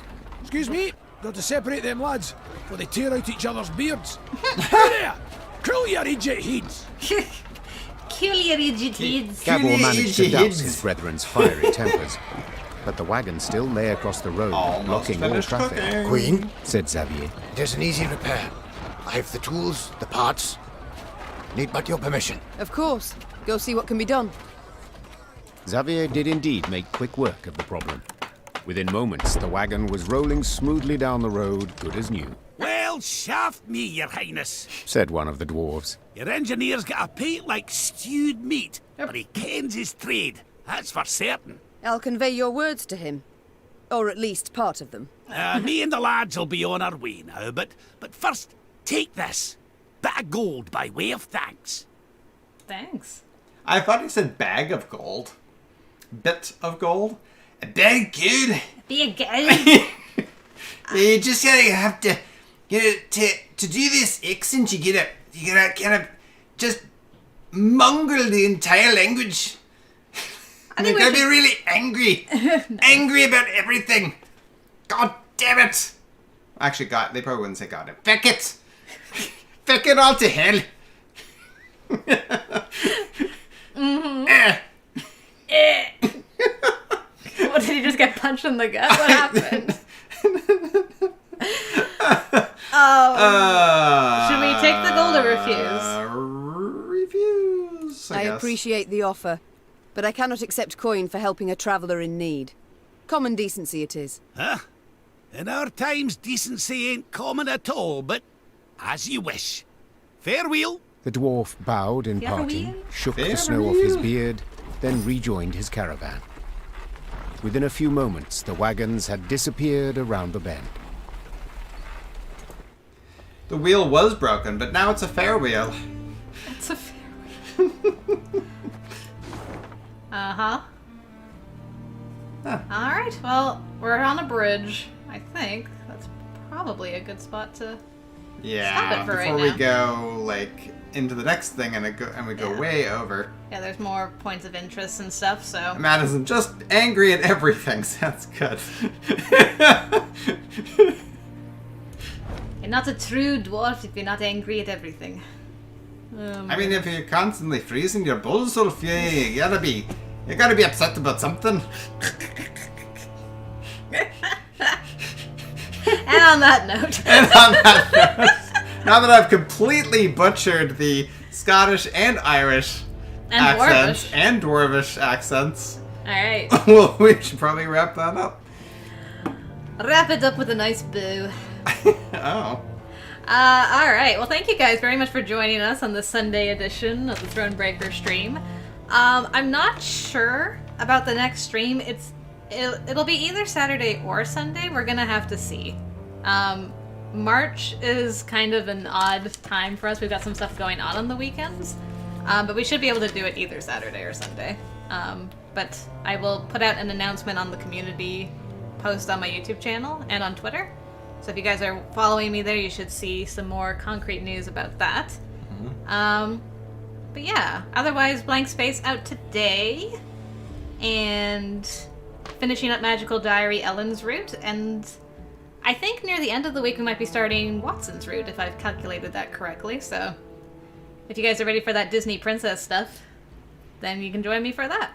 Excuse me, got to separate them lads, or they tear out each other's beards. Hey there! Cool your idiot heads! Kill your idiot heads! Gabor managed to douse his brethren's fiery tempers. But the wagon still lay across the road, blocking all traffic. Cooking. Queen, said Xavier. There's an easy repair. I have the tools, the parts. Need but your permission. Of course. Go see what can be done. Xavier did indeed make quick work of the problem. Within moments, the wagon was rolling smoothly down the road, good as new. Well, shaft me, your highness, said one of the dwarves. Your engineer's got a pate like stewed meat, but he kens his trade, that's for certain. I'll convey your words to him. Or at least part of them. Me and the lads will be on our way now, but first, take this. Bit of gold by way of thanks. Thanks. I thought he said bag of gold. Bit of gold? Dang good. Be a guy. You just have to to do this accent. You gotta kind of just mongrel the entire language. You're gonna be really angry, angry about everything. God damn it! Actually, God, they probably wouldn't say God. Feck it, feck it all to hell. What, did he just get punched in the gut? What happened? Should we take the gold or refuse? Refuse, I guess. Appreciate the offer, but I cannot accept coin for helping a traveller in need. Common decency it is. Huh? In our times, decency ain't common at all, but as you wish. Farewell. The dwarf bowed in parting, shook the snow off his beard, then rejoined his caravan. Within a few moments, the wagons had disappeared around the bend. The wheel was broken, but now it's a fair wheel. It's a fair wheel. Uh-huh. Huh. Alright, well, we're on a bridge, I think. That's probably a good spot to stop it for before right we now. go, like, into the next thing and we go way over. Yeah, there's more points of interest and stuff, so... Matt isn't just angry at everything, so that's good. You're not a true dwarf if you're not angry at everything. I mean, if you're constantly freezing your bulls, Sophia, you gotta be upset about something. And on that note. Now that I've completely butchered the Scottish and Irish accents and Dwarvish accents, alright. Well, we should probably wrap that up. Wrap it up with a nice boo. Oh. Alright, well thank you guys very much for joining us on the Sunday edition of the Thronebreaker stream. I'm not sure about the next stream. It'll be either Saturday or Sunday. We're gonna have to see. March is kind of an odd time for us. We've got some stuff going on the weekends. But we should be able to do it either Saturday or Sunday. But I will put out an announcement on the community post on my YouTube channel and on Twitter. So if you guys are following me there, you should see some more concrete news about that. But yeah, otherwise Blank Space out today. And finishing up Magical Diary Ellen's route. And I think near the end of the week we might be starting Watson's route, if I've calculated that correctly. So if you guys are ready for that Disney princess stuff, then you can join me for that.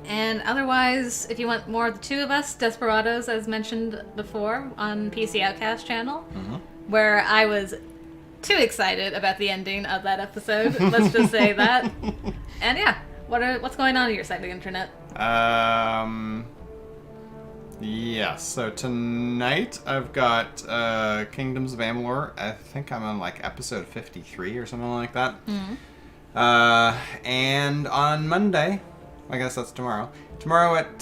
And otherwise, if you want more of the two of us, Desperados, as mentioned before, on Pcoutcast channel, where I was too excited about the ending of that episode. Let's just say that. And yeah, what's going on your side of the internet? Yes, so tonight I've got Kingdoms of Amalur. I think I'm on like episode 53 or something like that. And on Monday, I guess that's tomorrow. Tomorrow at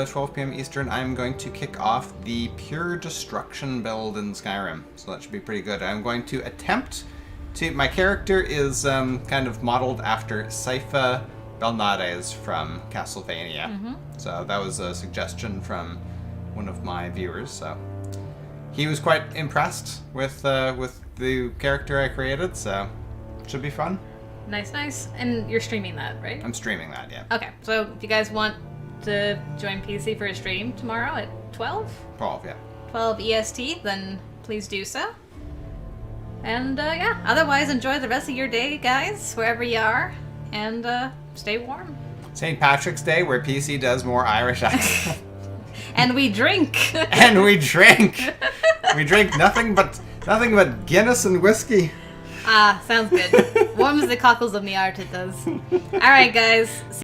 12 p.m. Eastern, I'm going to kick off the Pure Destruction build in Skyrim. So that should be pretty good. I'm going to attempt to... My character is kind of modeled after Saifa Belnades from Castlevania. So that was a suggestion from one of my viewers. So he was quite impressed with the character I created. So it should be fun. Nice. And you're streaming that, right? I'm streaming that, yeah. Okay, so if you guys want to join PC for a stream tomorrow at 12? 12, yeah. 12 EST, then please do so. And yeah, otherwise enjoy the rest of your day, guys, wherever you are, and stay warm. St. Patrick's Day, where PC does more Irish accent. And we drink. And we drink. We drink nothing but Guinness and whiskey. Ah, sounds good. Warm as the cockles of my heart, it does. All right, guys.